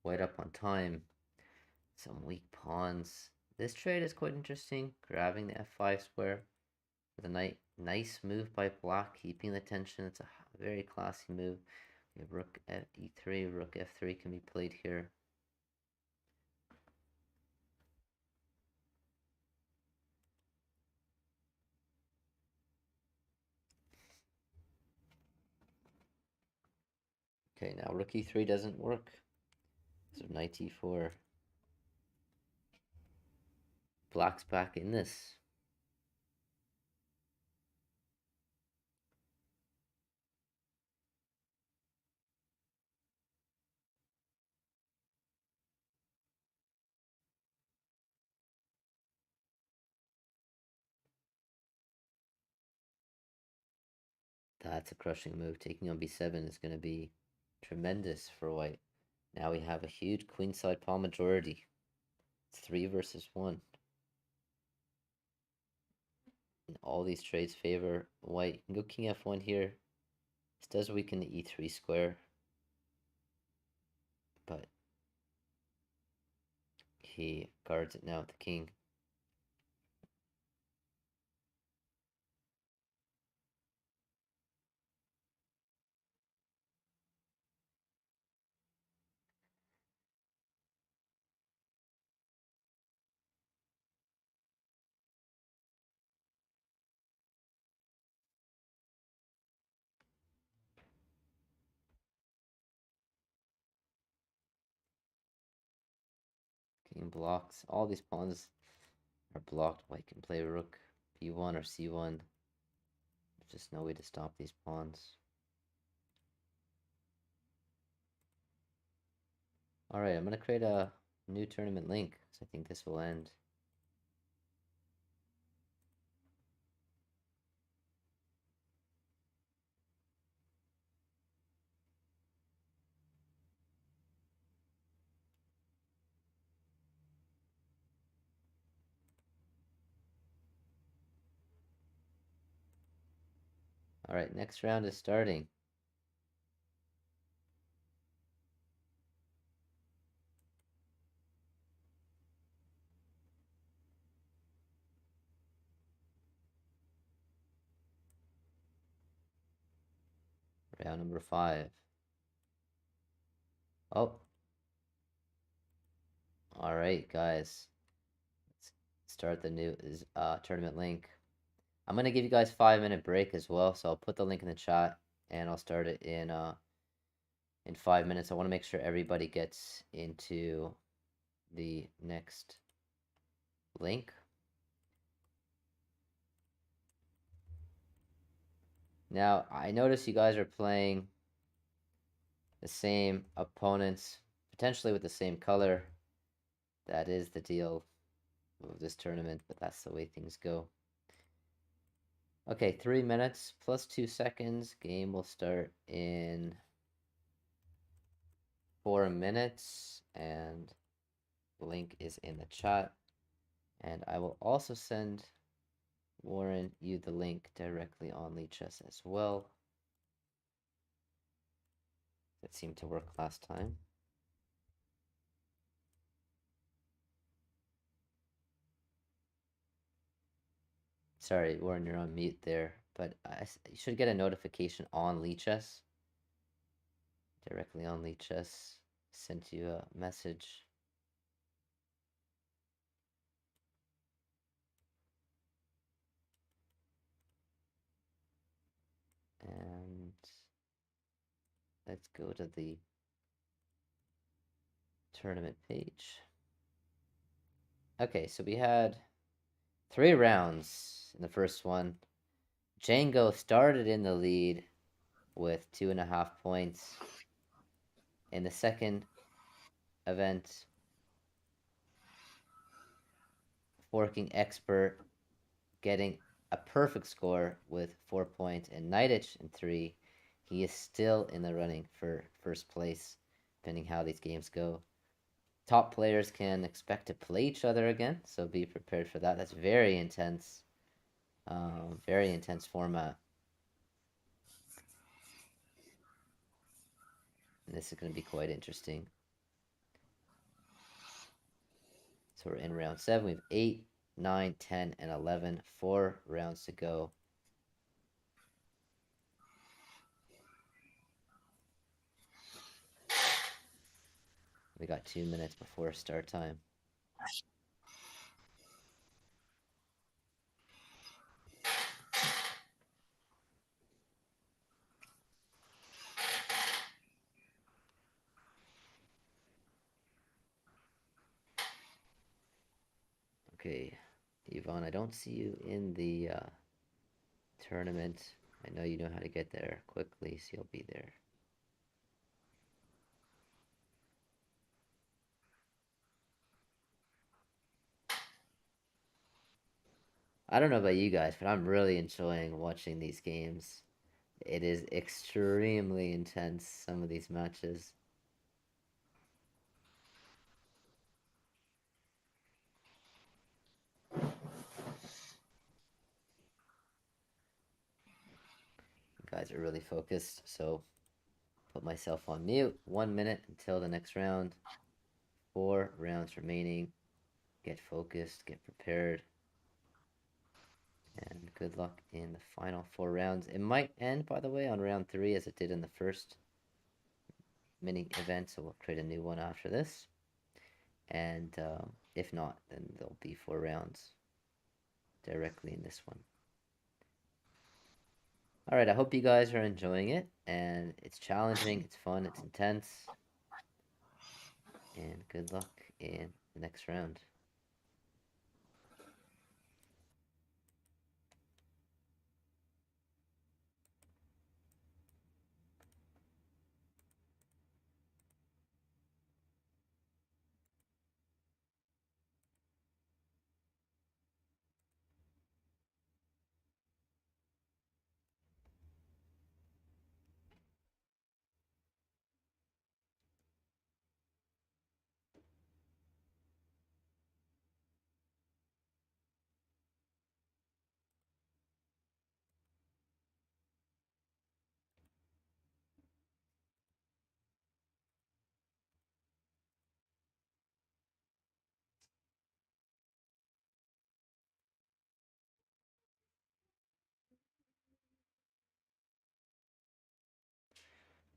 White up on time. Some weak pawns. This trade is quite interesting. Grabbing the f5 square with a nice move by black, keeping the tension. It's a very classy move. Rook e3, rook f3 can be played here. Okay, now rook e3 doesn't work. So knight e4. Black's back in this. That's a crushing move. Taking on b7 is going to be tremendous for white. Now we have a huge queenside pawn majority. It's 3 versus 1. And all these trades favor white. You can go king f1 here. This does weaken the e3 square. But he guards it now with the king. King blocks. All these pawns are blocked. White can play rook b1 or c1. There's just no way to stop these pawns. Alright, I'm going to create a new tournament link, because I think this will end. Alright, next round is starting. Round number 5. Oh. Alright, guys. Let's start the new tournament link. I'm going to give you guys 5-minute break as well, so I'll put the link in the chat, and I'll start it in 5 minutes. I want to make sure everybody gets into the next link. Now, I notice you guys are playing the same opponents, potentially with the same color. That is the deal of this tournament, but that's the way things go. Okay, 3 minutes plus 2 seconds. Game will start in 4 minutes, and the link is in the chat. And I will also send Warren you the link directly on Lichess as well. That seemed to work last time. Sorry, Warren, you're on mute there. But you should get a notification on Lichess. Directly on Lichess. Sent you a message. And let's go to the tournament page. Okay, so we had 3 rounds in the first one. Django started in the lead with 2.5 points. In the second event, Forking Expert getting a perfect score with 4 points, and Nightitch in 3. He is still in the running for first place, depending how these games go. Top players can expect to play each other again, so be prepared for that. That's very intense format. And this is going to be quite interesting. So we're in round 7. We have 8, 9, 10, and 11. 4 rounds to go. We got 2 minutes before start time. Okay, Yvonne, I don't see you in the tournament. I know you know how to get there quickly, so you'll be there. I don't know about you guys, but I'm really enjoying watching these games. It is extremely intense, some of these matches. You guys are really focused, so put myself on mute. 1 minute until the next round. 4 rounds remaining. Get focused, get prepared. And good luck in the final 4 rounds. It might end, by the way, on round 3 as it did in the first mini event, so we'll create a new one after this. And if not, then there'll be 4 rounds directly in this one. Alright, I hope you guys are enjoying it, and it's challenging, it's fun, it's intense. And good luck in the next round.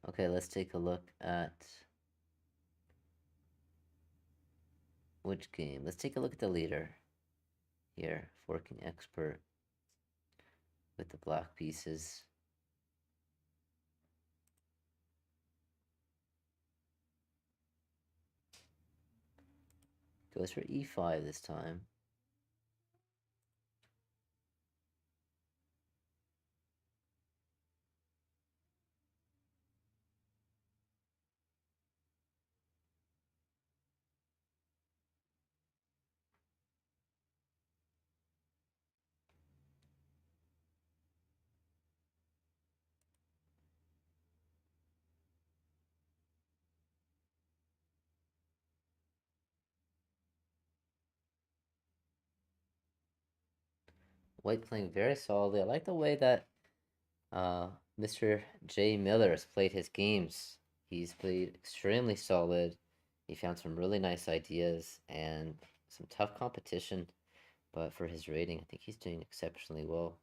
Okay, let's take a look at which game. Let's take a look at the leader here, Forking Expert with the black pieces. Goes for e5 this time. White playing very solidly. I like the way that Mr. J. Miller has played his games. He's played extremely solid. He found some really nice ideas and some tough competition But for his rating, I think he's doing exceptionally well.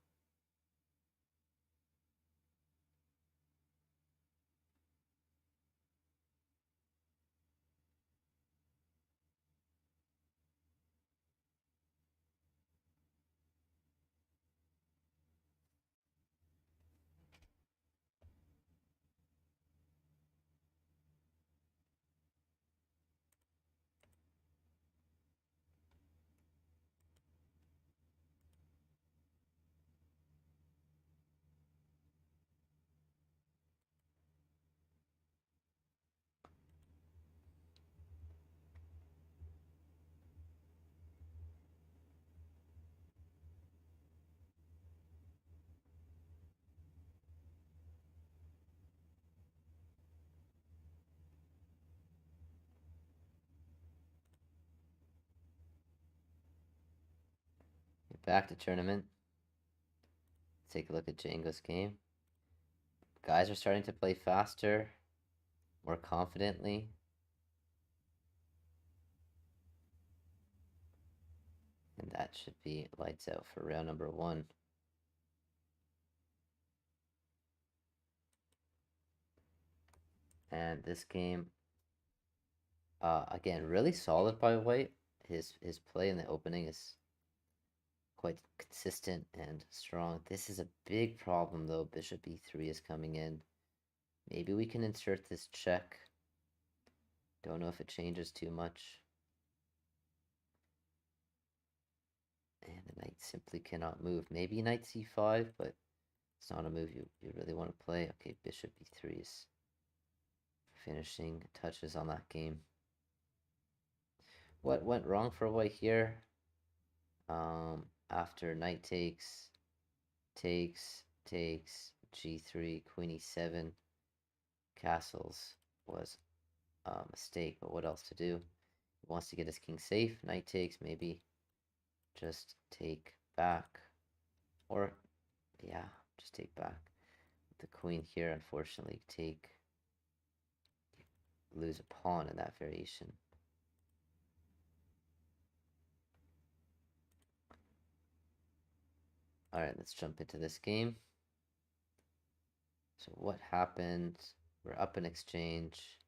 Back to tournament. Let's take a look at Django's game. Guys are starting to play faster, more confidently. And that should be lights out for round number 1. And this game, again, really solid by White. His play in the opening is quite consistent and strong. This is a big problem though. Bishop e3 is coming in. Maybe we can insert this check. Don't know if it changes too much. And the knight simply cannot move. Maybe knight c5, but it's not a move you really want to play. Okay, bishop e3 is finishing touches on that game. What went wrong for White here? After knight takes, g3, queen e7, castles was a mistake, but what else to do? He wants to get his king safe. Knight takes, maybe just take back, or yeah, just take back. The queen here, unfortunately, lose a pawn in that variation. All right, let's jump into this game. So what happened? We're up in exchange,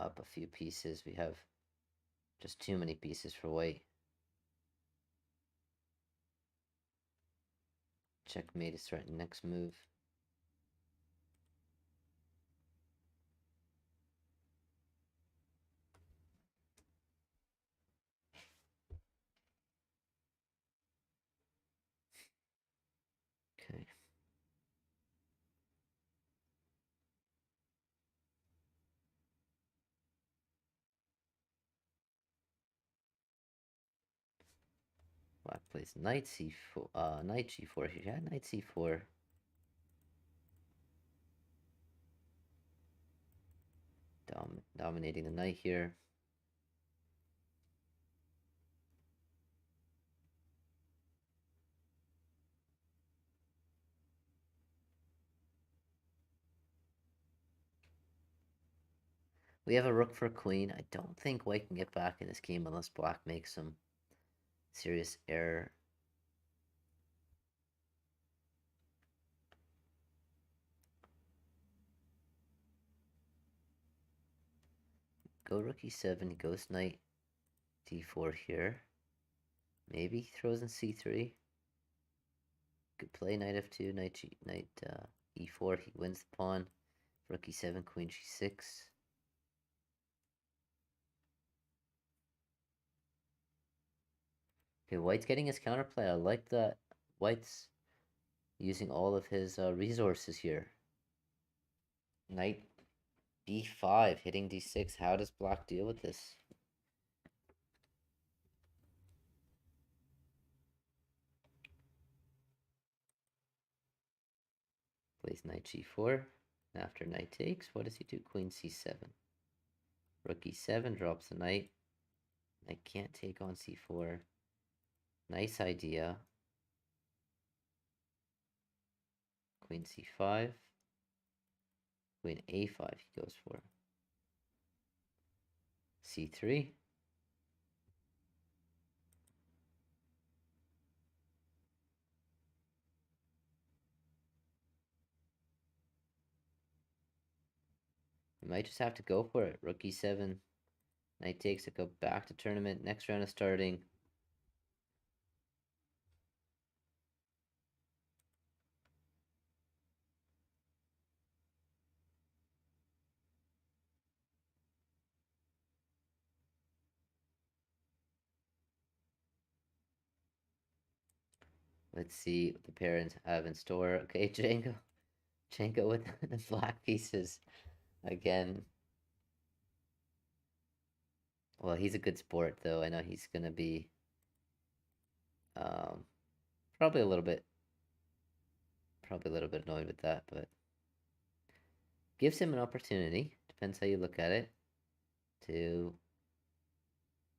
up a few pieces. We have just too many pieces for White. Checkmate is threatened next move. Okay. Black plays knight c4, knight g4 here. Yeah, knight c4. Dominating the knight here. We have a rook for queen. I don't think White can get back in this game unless Black makes some serious error. Go rook e7, he goes knight d4 here. Maybe he throws in c3. Could play knight f2, knight e4. He wins the pawn. Rook e7, queen g6. Okay, White's getting his counterplay. I like that. White's using all of his resources here. Knight b5, hitting d6. How does Black deal with this? Plays knight g4. After knight takes, what does he do? Queen c7. Rook e7 drops the knight. Knight can't take on c4. Nice idea. Queen c5. Queen a5 he goes for. c3. We might just have to go for it. Rook e7. Knight takes it, go back to tournament. Next round is starting. Let's see what the parents have in store. Okay, Django. Django with the black pieces again. Well, he's a good sport, though. I know he's going to be um, probably a little bit annoyed with that, but gives him an opportunity, depends how you look at it, to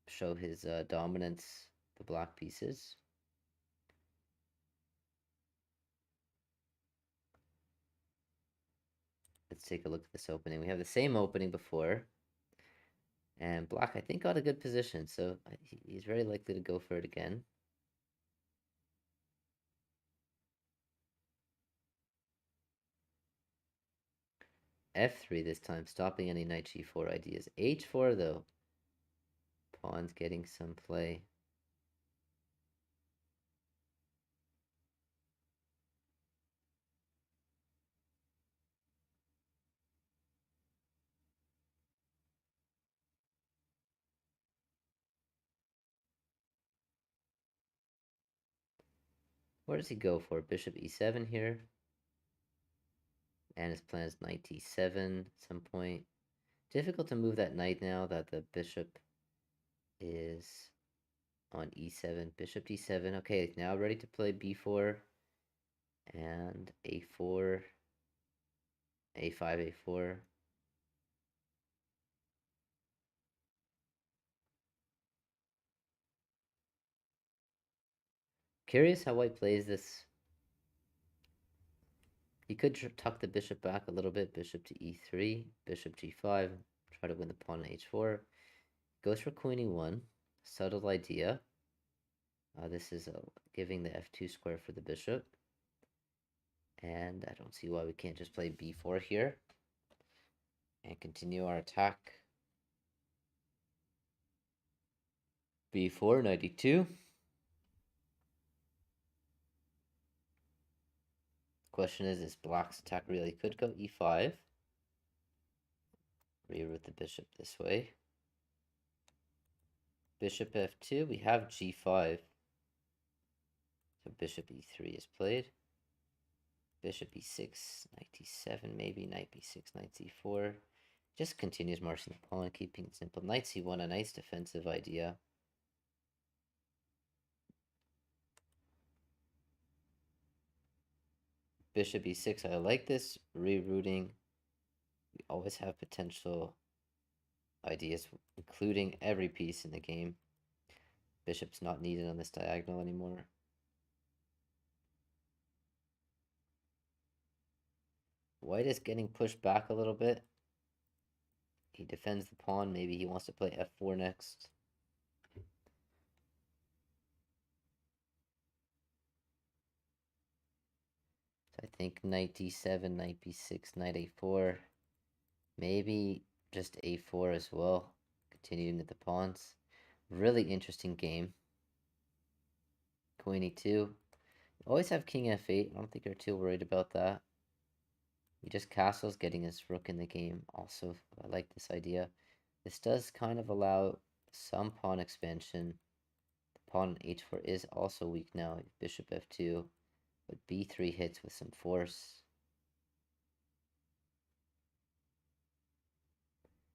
show his dominance, the black pieces. Let's take a look at this opening. We have the same opening before, and black, I think, got a good position, so he's very likely to go for it again. F3 this time, stopping any knight g4 ideas. H4, though. Pawn's getting some play. Where does he go for? Bishop e7 here. And his plan is knight d7 at some point. Difficult to move that knight now that the bishop is on e7. Bishop d7. Okay, now ready to play b4 and a4, a5, a4. Curious how white plays this. He could tuck the bishop back a little bit. Bishop to e3, bishop g5, try to win the pawn on h4. Goes for queen e1. Subtle idea. This is giving the f2 square for the bishop. And I don't see why we can't just play b4 here and continue our attack. b4, 92. Question is black's attack really could go e5. Reroute the bishop this way. Bishop f2, we have g5. So bishop e3 is played. Bishop e6, knight d7 maybe, knight b6, knight c4. Just continues marching the pawn, keeping it simple. Knight c1, a nice defensive idea. Bishop e6, I like this rerouting. We always have potential ideas, including every piece in the game. Bishop's not needed on this diagonal anymore. White is getting pushed back a little bit. He defends the pawn. Maybe he wants to play f4 next. So I think knight d7, knight b6, knight a4. Maybe just a4 as well. Continuing with the pawns. Really interesting game. Queen e2. Always have king f8. I don't think you're too worried about that. He just castles, getting his rook in the game. Also, I like this idea. This does kind of allow some pawn expansion. The pawn on h4 is also weak now. Bishop f2, but b3 hits with some force.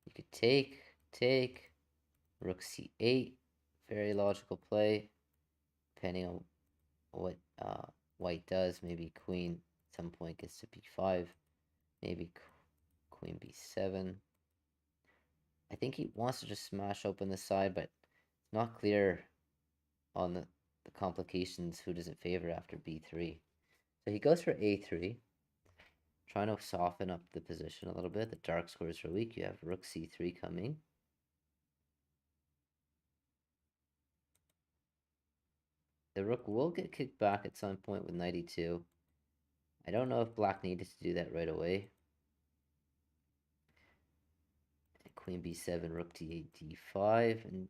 You could take, rook c8. Very logical play, depending on what white does. Maybe queen at some point gets to b5. Maybe queen b7. I think he wants to just smash open the side, but it's not clear on the complications who does it favor after b3. So he goes for a3, trying to soften up the position a little bit. The dark squares are weak. You have rook c3 coming. The rook will get kicked back at some point with knight e2. I don't know if black needed to do that right away. queen b7, rook d8, d5, and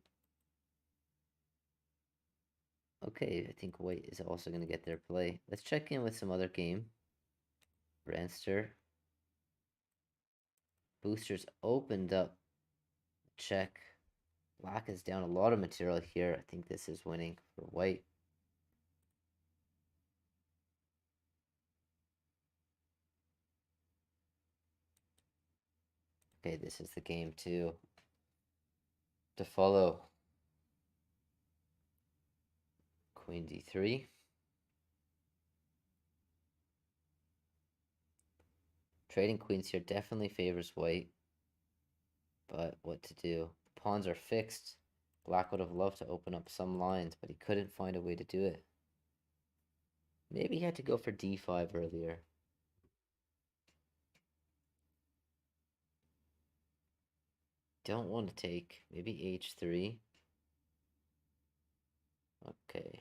okay, I think white is also going to get their play. Let's check in with some other game. Branster. Boosters opened up. Check. Black is down a lot of material here. I think this is winning for white. Okay, this is the game to follow. Queen d3. Trading queens here definitely favors white. But what to do? The pawns are fixed. Black would have loved to open up some lines, but he couldn't find a way to do it. Maybe he had to go for d5 earlier. Don't want to take. Maybe h3. Okay.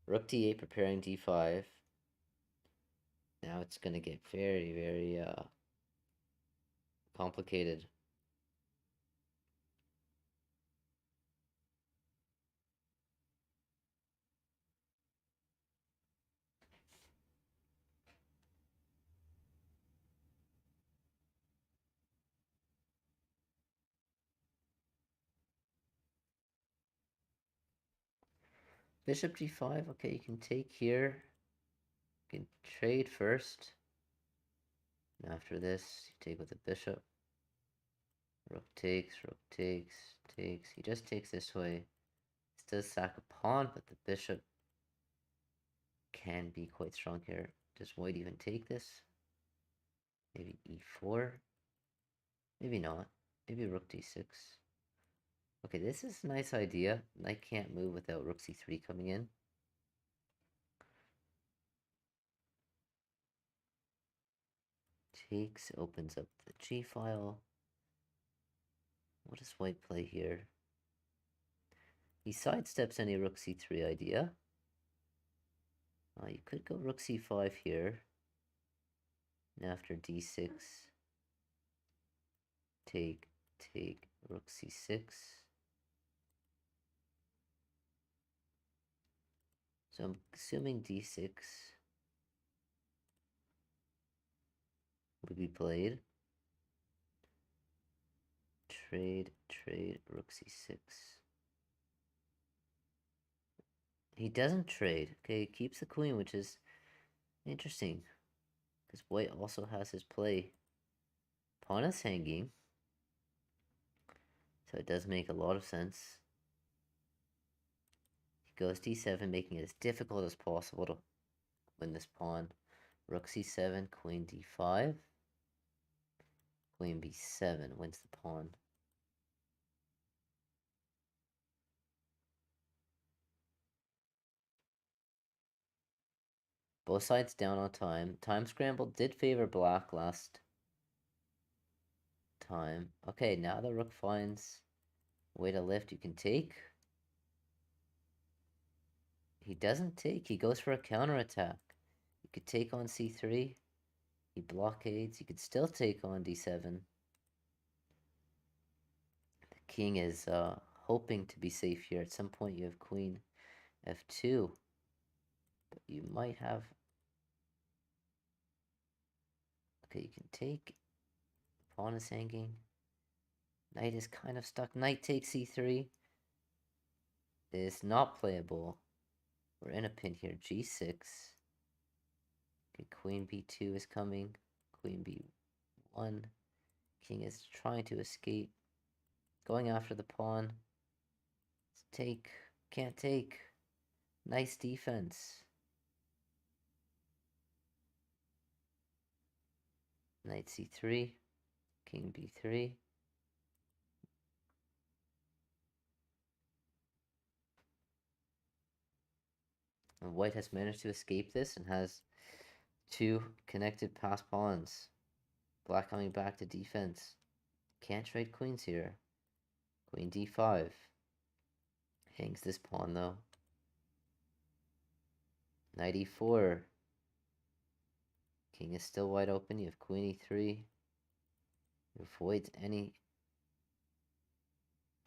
Rook d8 preparing d5. Now it's going to get very, very complicated. Bishop d5. Okay, you can take here. You can trade first. And after this, you take with the bishop. Rook takes, takes. He just takes this way. This does sack a pawn, but the bishop can be quite strong here. Does white even take this? Maybe e4? Maybe not. Maybe rook d6. Okay, this is a nice idea. Knight can't move without rook c3 coming in. Takes, opens up the g file. What does white play here? He sidesteps any rook c3 idea. You could go rook c5 here. And after d6, take, rook c6. So I'm assuming d6 would be played. Trade, rook c6. He doesn't trade. Okay, he keeps the queen, which is interesting. Because white also has his play. Pawn is hanging. So it does make a lot of sense. He goes d7, making it as difficult as possible to win this pawn. Rook c7, queen d5. Queen b7 wins the pawn. Both sides down on time. Time scramble did favor black last time. Okay, now the rook finds a way to lift. You can take. He doesn't take. He goes for a counterattack. You could take on c3. He blockades. You could still take on d7. The king is hoping to be safe here. At some point you have queen f2. But you might have... Okay, you can take. Pawn is hanging. Knight is kind of stuck. Knight takes c3. Is not playable. We're in a pin here. g6. Okay, queen b2 is coming. Queen b1. King is trying to escape. Going after the pawn. Let's take. Can't take. Nice defense. Knight c3. King b3. And white has managed to escape this and has two connected passed pawns. Black coming back to defense. Can't trade queens here. Queen d5. Hangs this pawn though. Knight e4. King is still wide open. You have queen e3. You avoid any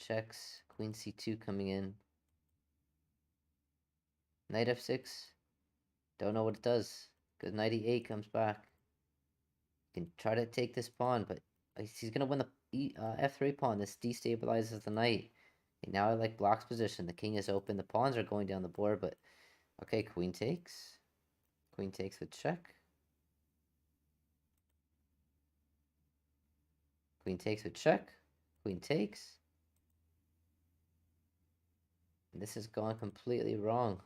checks. Queen c2 coming in. Knight f6. Don't know what it does. Because knight e8 comes back. You can try to take this pawn, but he's going to win the f3 pawn. This destabilizes the knight. Okay, now I like black's position. The king is open. The pawns are going down the board, but... Okay, queen takes. Queen takes with check. Queen takes with check. Queen takes. And this has gone completely wrong.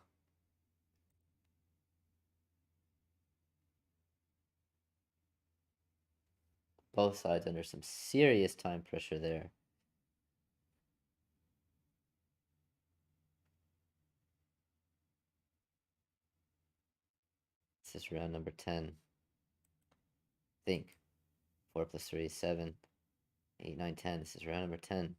Both sides under some serious time pressure there. This is round number 10. Think. 4 plus 3 is 7. 8, 9, 10. This is round number 10.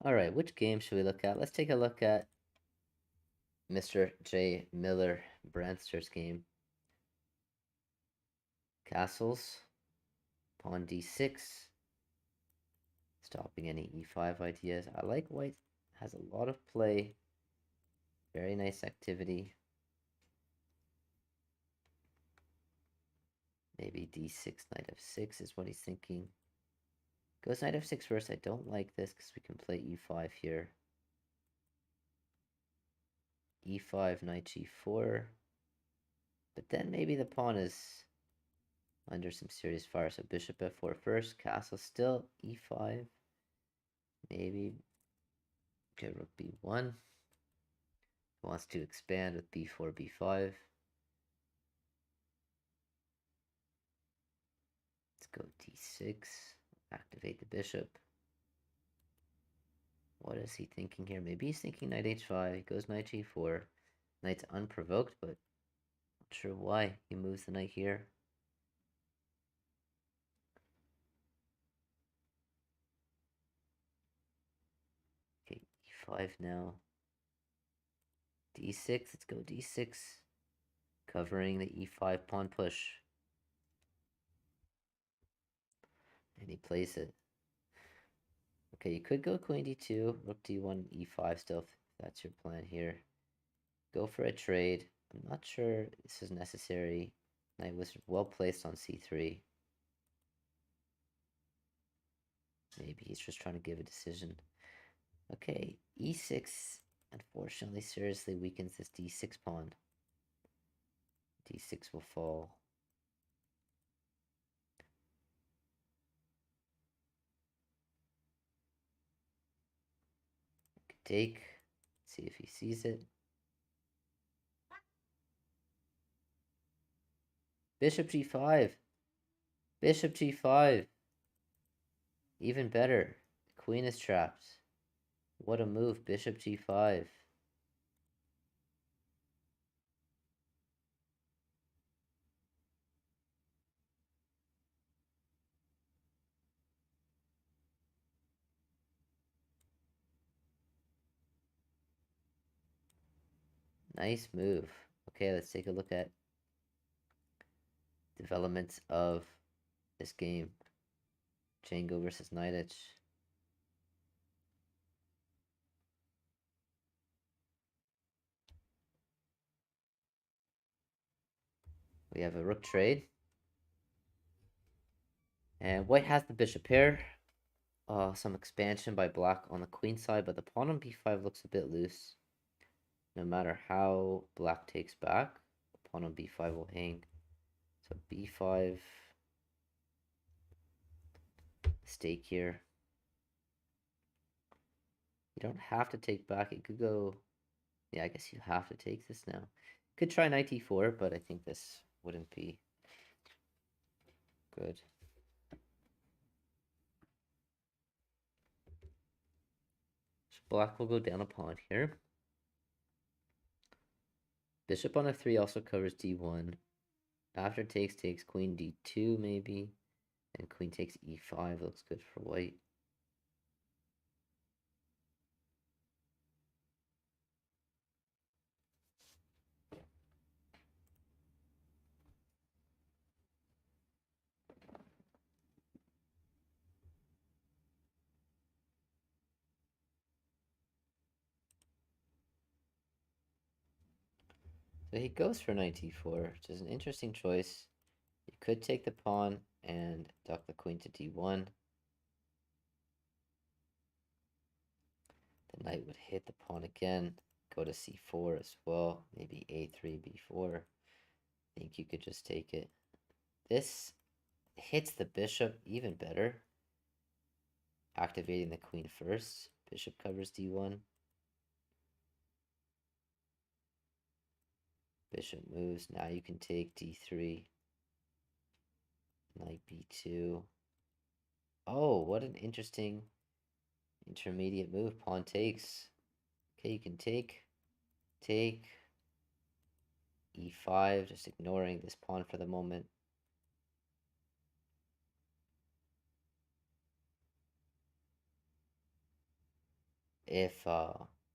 Alright, which game should we look at? Let's take a look at Mr. J. Miller Brandster's game. Castles. Pawn d6. Stopping any e5 ideas. I like white has a lot of play. Very nice activity. Maybe d6, knight f6 is what he's thinking. Goes knight f6 first. I don't like this because we can play e5 here. e5, knight g4. But then maybe the pawn is under some serious fire. So bishop f4 first. Castle still. e5. Maybe. Okay, rook b1. Wants to expand with b4, b5. Let's go d6. Activate the bishop. What is he thinking here? Maybe he's thinking knight h5. He goes knight g4. Knight's unprovoked, but not sure why he moves the knight here. Okay, e5 now. d6. Let's go d6. Covering the e5 pawn push. And he plays it. Okay, you could go queen d2, rook d1, e5 still, if that's your plan here. Go for a trade. I'm not sure this is necessary. Knight was well placed on c3. Maybe he's just trying to give a decision. Okay, e6 unfortunately seriously weakens this d6 pawn. d6 will fall. Take. See if he sees it. Bishop g5. Bishop g5. Even better. The queen is trapped. What a move. Bishop g5. Nice move. Okay, let's take a look at developments of this game. Django versus Nidich. We have a rook trade. And white has the bishop pair. Some expansion by black on the queen side, but the pawn on b5 looks a bit loose. No matter how black takes back, the pawn on b5 will hang. So b5, stake here. You don't have to take back. It could go... Yeah, I guess you have to take this now. Could try knight e4, but I think this wouldn't be good. Black will go down a pawn here. Bishop on f3 also covers d1. After takes, queen d2 maybe. And queen takes e5 looks good for white. So he goes for knight d4, which is an interesting choice. You could take the pawn and duck the queen to d1. The knight would hit the pawn again, go to c4 as well, maybe a3, b4. I think you could just take it. This hits the bishop even better, activating the queen first. Bishop covers d1. Bishop moves. Now you can take d3. Knight b2. Oh, what an interesting intermediate move. Pawn takes. Okay, you can take e5, just ignoring this pawn for the moment. If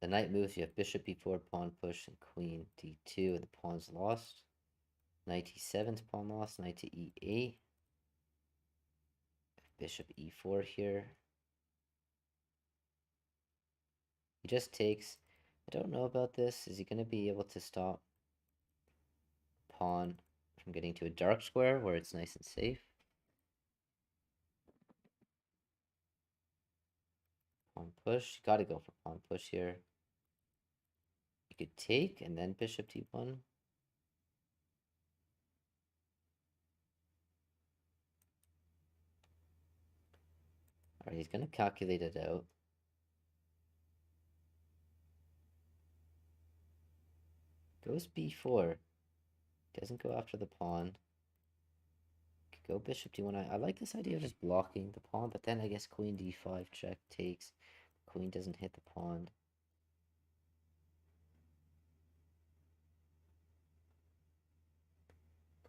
the knight moves, you have bishop b4, pawn push, and queen d2, and the pawn's lost. Knight e7's pawn lost, knight to e8. Bishop e4 here. He just takes. I don't know about this. Is he going to be able to stop pawn from getting to a dark square where it's nice and safe? Pawn push. You got to go for pawn push here. You could take and then bishop d1. Alright, he's going to calculate it out. Goes b4. Doesn't go after the pawn. Could go bishop d1. I like this idea of just blocking the pawn, but then I guess queen d5 check takes. Queen doesn't hit the pawn.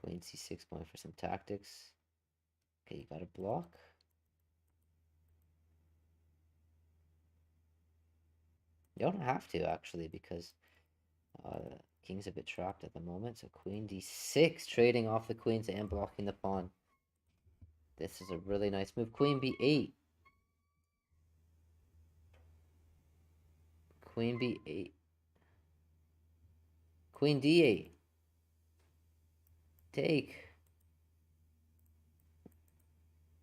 Queen c6 going for some tactics. Okay, you got a block. You don't have to, actually, because king's a bit trapped at the moment. So queen d6, trading off the queens and blocking the pawn. This is a really nice move. Queen b8. Queen b8. Queen d8. Take.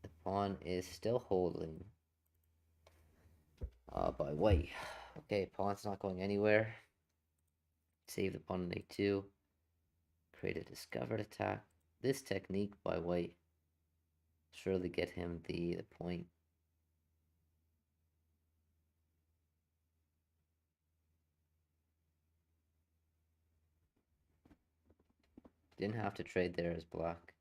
The pawn is still holding by white. Okay, pawn's not going anywhere. Save the pawn on a2. Create a discovered attack. This technique by white surely get him the point. Didn't have to trade there as black.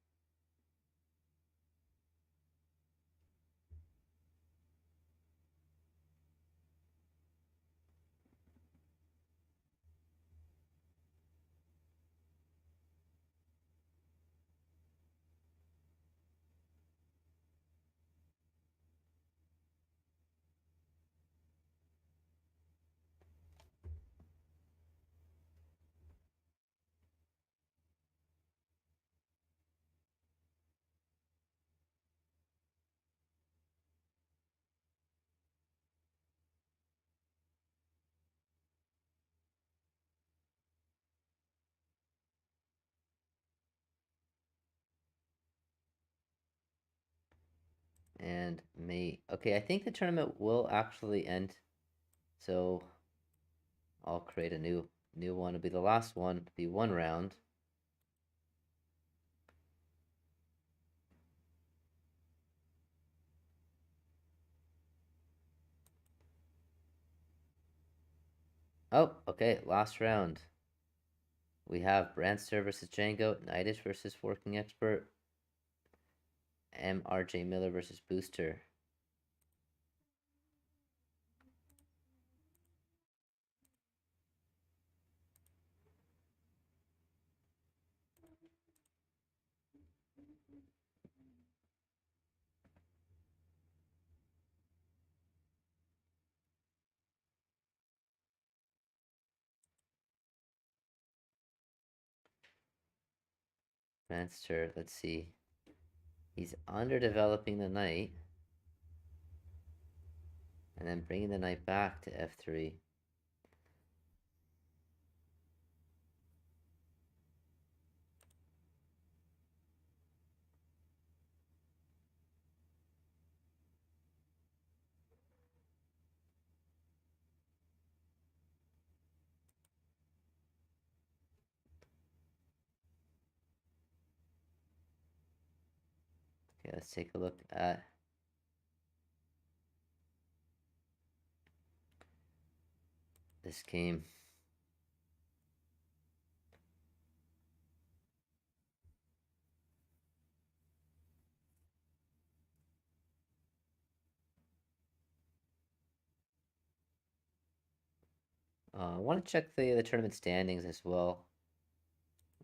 And mate. Okay, I think the tournament will actually end. So I'll create a new one. It'll be the last one. It'll be one round. Oh, okay, last round. We have Brandster versus Django, Knightish versus Forking Expert, MRJ Miller versus Booster. Master, let's see. He's underdeveloping the knight. And then bringing the knight back to f3. Okay, let's take a look at this game. I want to check the tournament standings as well.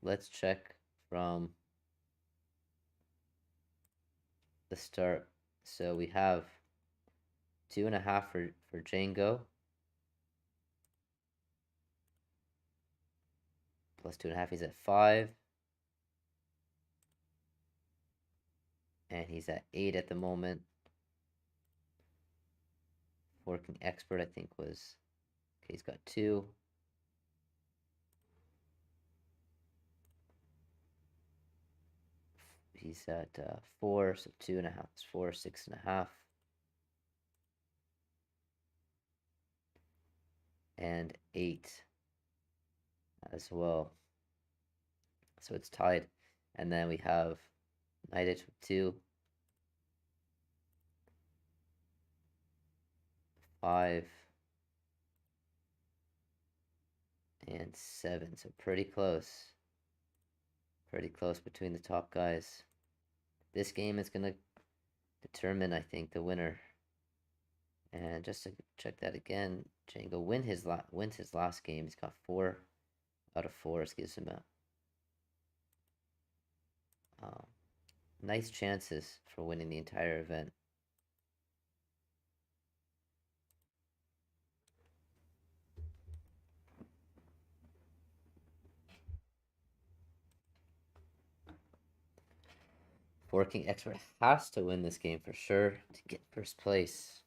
Let's check from the start. So we have 2.5 for Django. Plus 2.5, he's at 5. And he's at 8 at the moment. Working expert, I think, was... Okay, he's got 2. He's at 4, so 2.5 is 4, 6.5. And 8 as well. So it's tied. And then we have knight h2, 5, and 7. So pretty close. Pretty close between the top guys. This game is going to determine, I think, the winner. And just to check that again, Django wins his last game. He's got 4 out of 4. This gives him a nice chances for winning the entire event. Working expert has to win this game for sure to get first place.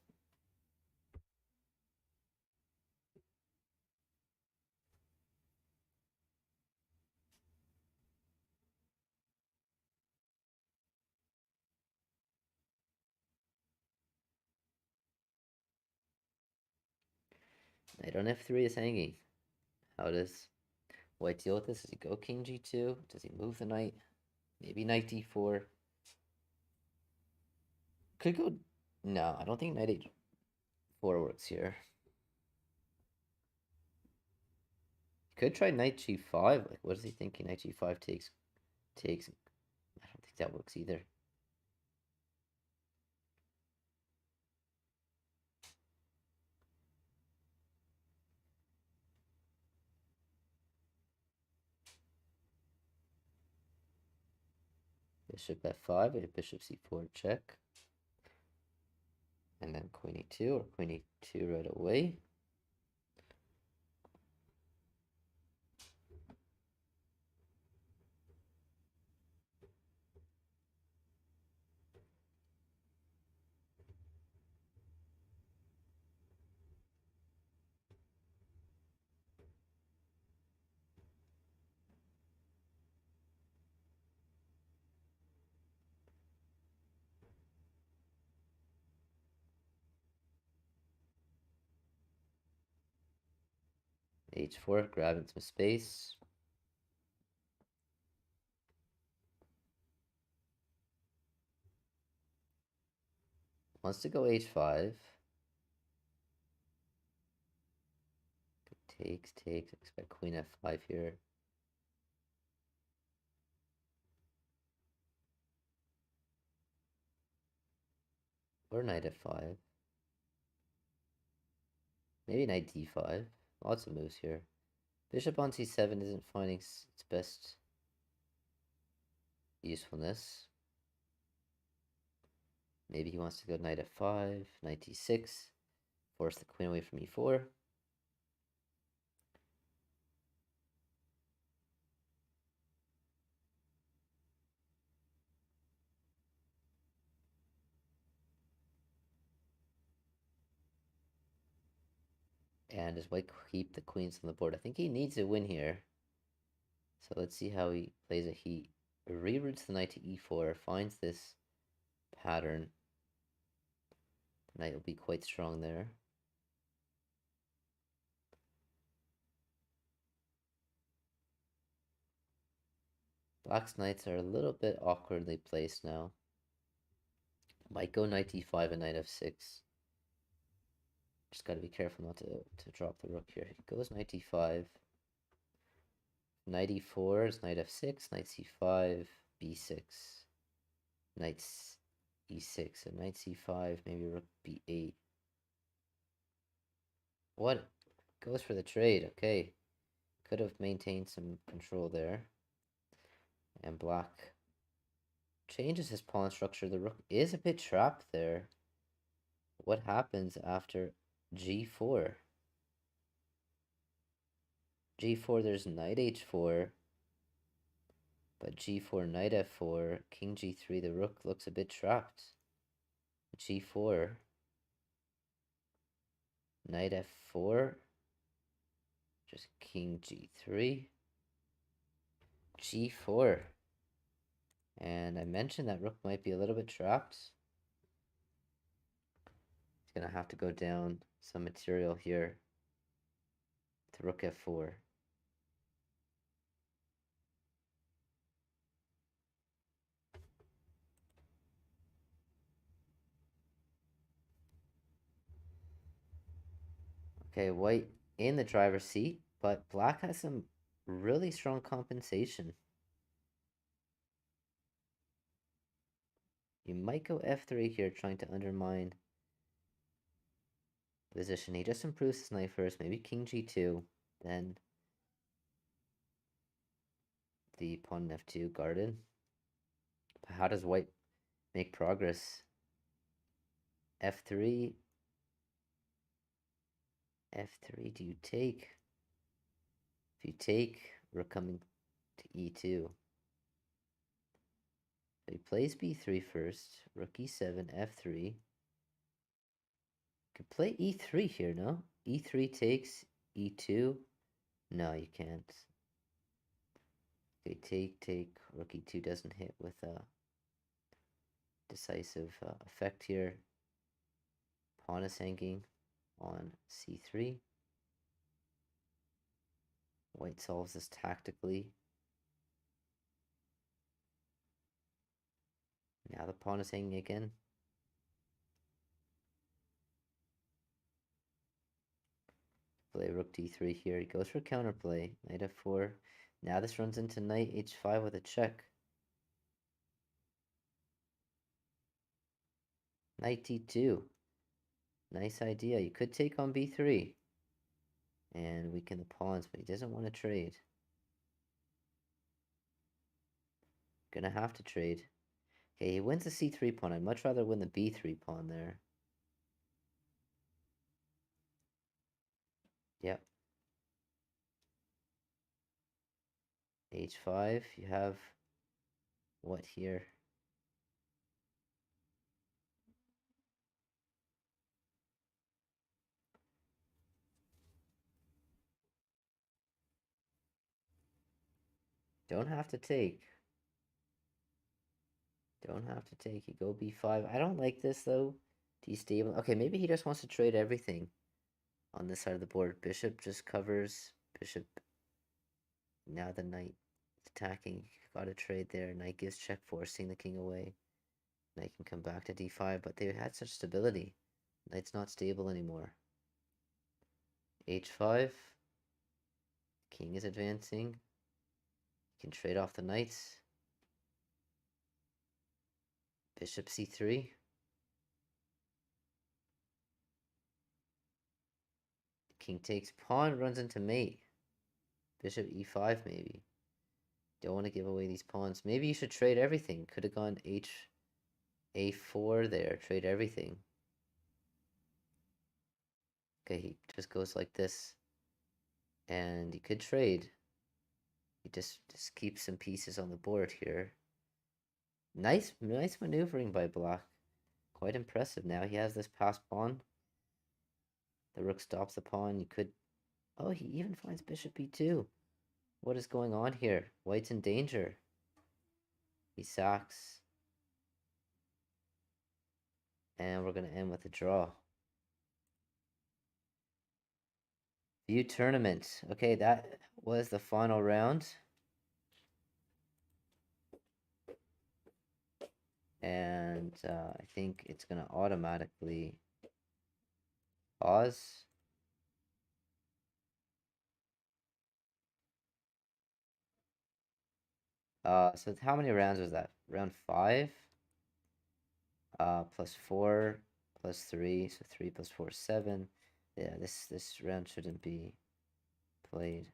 Knight on f3 is hanging. How does White deal with this? Does he go king g2? Does he move the knight? Maybe knight d4. Could go... No, I don't think knight h4 works here. Could try knight g5. Like, what is he thinking? Knight g5 takes. I don't think that works either. Bishop f5, a bishop c4 check. And then queen e2 or queen e2 right away. h4, grabbing some space. Wants to go h5. Takes. Expect queen f5 here. Or knight f5. Maybe knight d5. Lots of moves here. Bishop on c7 isn't finding its best usefulness. Maybe he wants to go knight f5, knight d6, force the queen away from e4. And does white keep the queens on the board? I think he needs a win here. So let's see how he plays it. He reroutes the knight to e4, finds this pattern. The knight will be quite strong there. Black's knights are a little bit awkwardly placed now. Might go knight d5 and knight f6. Just got to be careful not to drop the rook here. He goes knight d5. Knight e4 is knight f6, knight c5, b6. Knight e6, and knight c5, maybe rook b8. What? Goes for the trade, okay. Could have maintained some control there. And black changes his pawn structure. The rook is a bit trapped there. What happens after g4? g4, there's knight h4. But g4, knight f4, king g3, the rook looks a bit trapped. g4, knight f4, just king g3, g4. And I mentioned that rook might be a little bit trapped. He's going to have to go down some material here to rook f4. Okay, white in the driver's seat, but black has some really strong compensation. You might go f3 here, trying to undermine the position. He just improves his knight first, maybe king g2, then the pawn f2 guarded. But how does white make progress? f3, f3, do you take? If you take, we're coming to e2. So he plays b3 first, rook e7, f3. Could play e3 here, no? e3 takes, e2. No, you can't. Okay, take, rook e2 doesn't hit with a decisive effect here. Pawn is hanging on c3. White solves this tactically. Now the pawn is hanging again. Play rook d3 here. He goes for counterplay. Knight f4. Now this runs into knight h5 with a check. Knight d2. Nice idea. You could take on b3 and weaken the pawns, but he doesn't want to trade. Gonna have to trade. Okay, he wins the c3 pawn. I'd much rather win the b3 pawn there. Yep. h5. You have what here? Don't have to take. Don't have to take. You go b5. I don't like this though. Destabilize. Okay, maybe he just wants to trade everything on this side of the board. Bishop just covers. Bishop. Now the knight is attacking. Got a trade there. Knight gives check, forcing the king away. Knight can come back to d5, but they had such stability. Knight's not stable anymore. h5. King is advancing. You can trade off the knights. Bishop c3. King takes pawn, runs into mate. Bishop e5 maybe. Don't want to give away these pawns. Maybe you should trade everything. Could have gone A4 there. Trade everything. Okay, he just goes like this. And you could trade. He just keeps some pieces on the board here. Nice maneuvering by black. Quite impressive. Now he has this passed pawn. The rook stops the pawn. You could... Oh, he even finds bishop b2. What is going on here? White's in danger. He sacks. And we're going to end with a draw. View tournament. Okay, that was the final round. And I think it's going to automatically pause. So how many rounds was that? Round 5? Plus 4, plus 3, so 3 plus 4 is 7. Yeah, this round shouldn't be played.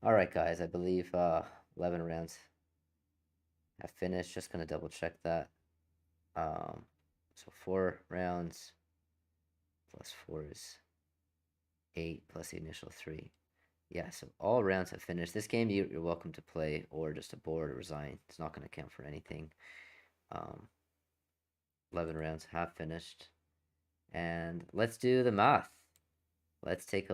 Alright guys, I believe 11 rounds have finished. Just gonna double check that. So 4 rounds plus 4 is 8 plus the initial 3. Yeah, so all rounds have finished. This game you're welcome to play or just abort or resign. It's not going to count for anything. 11 rounds have finished. And let's do the math. Let's take a look.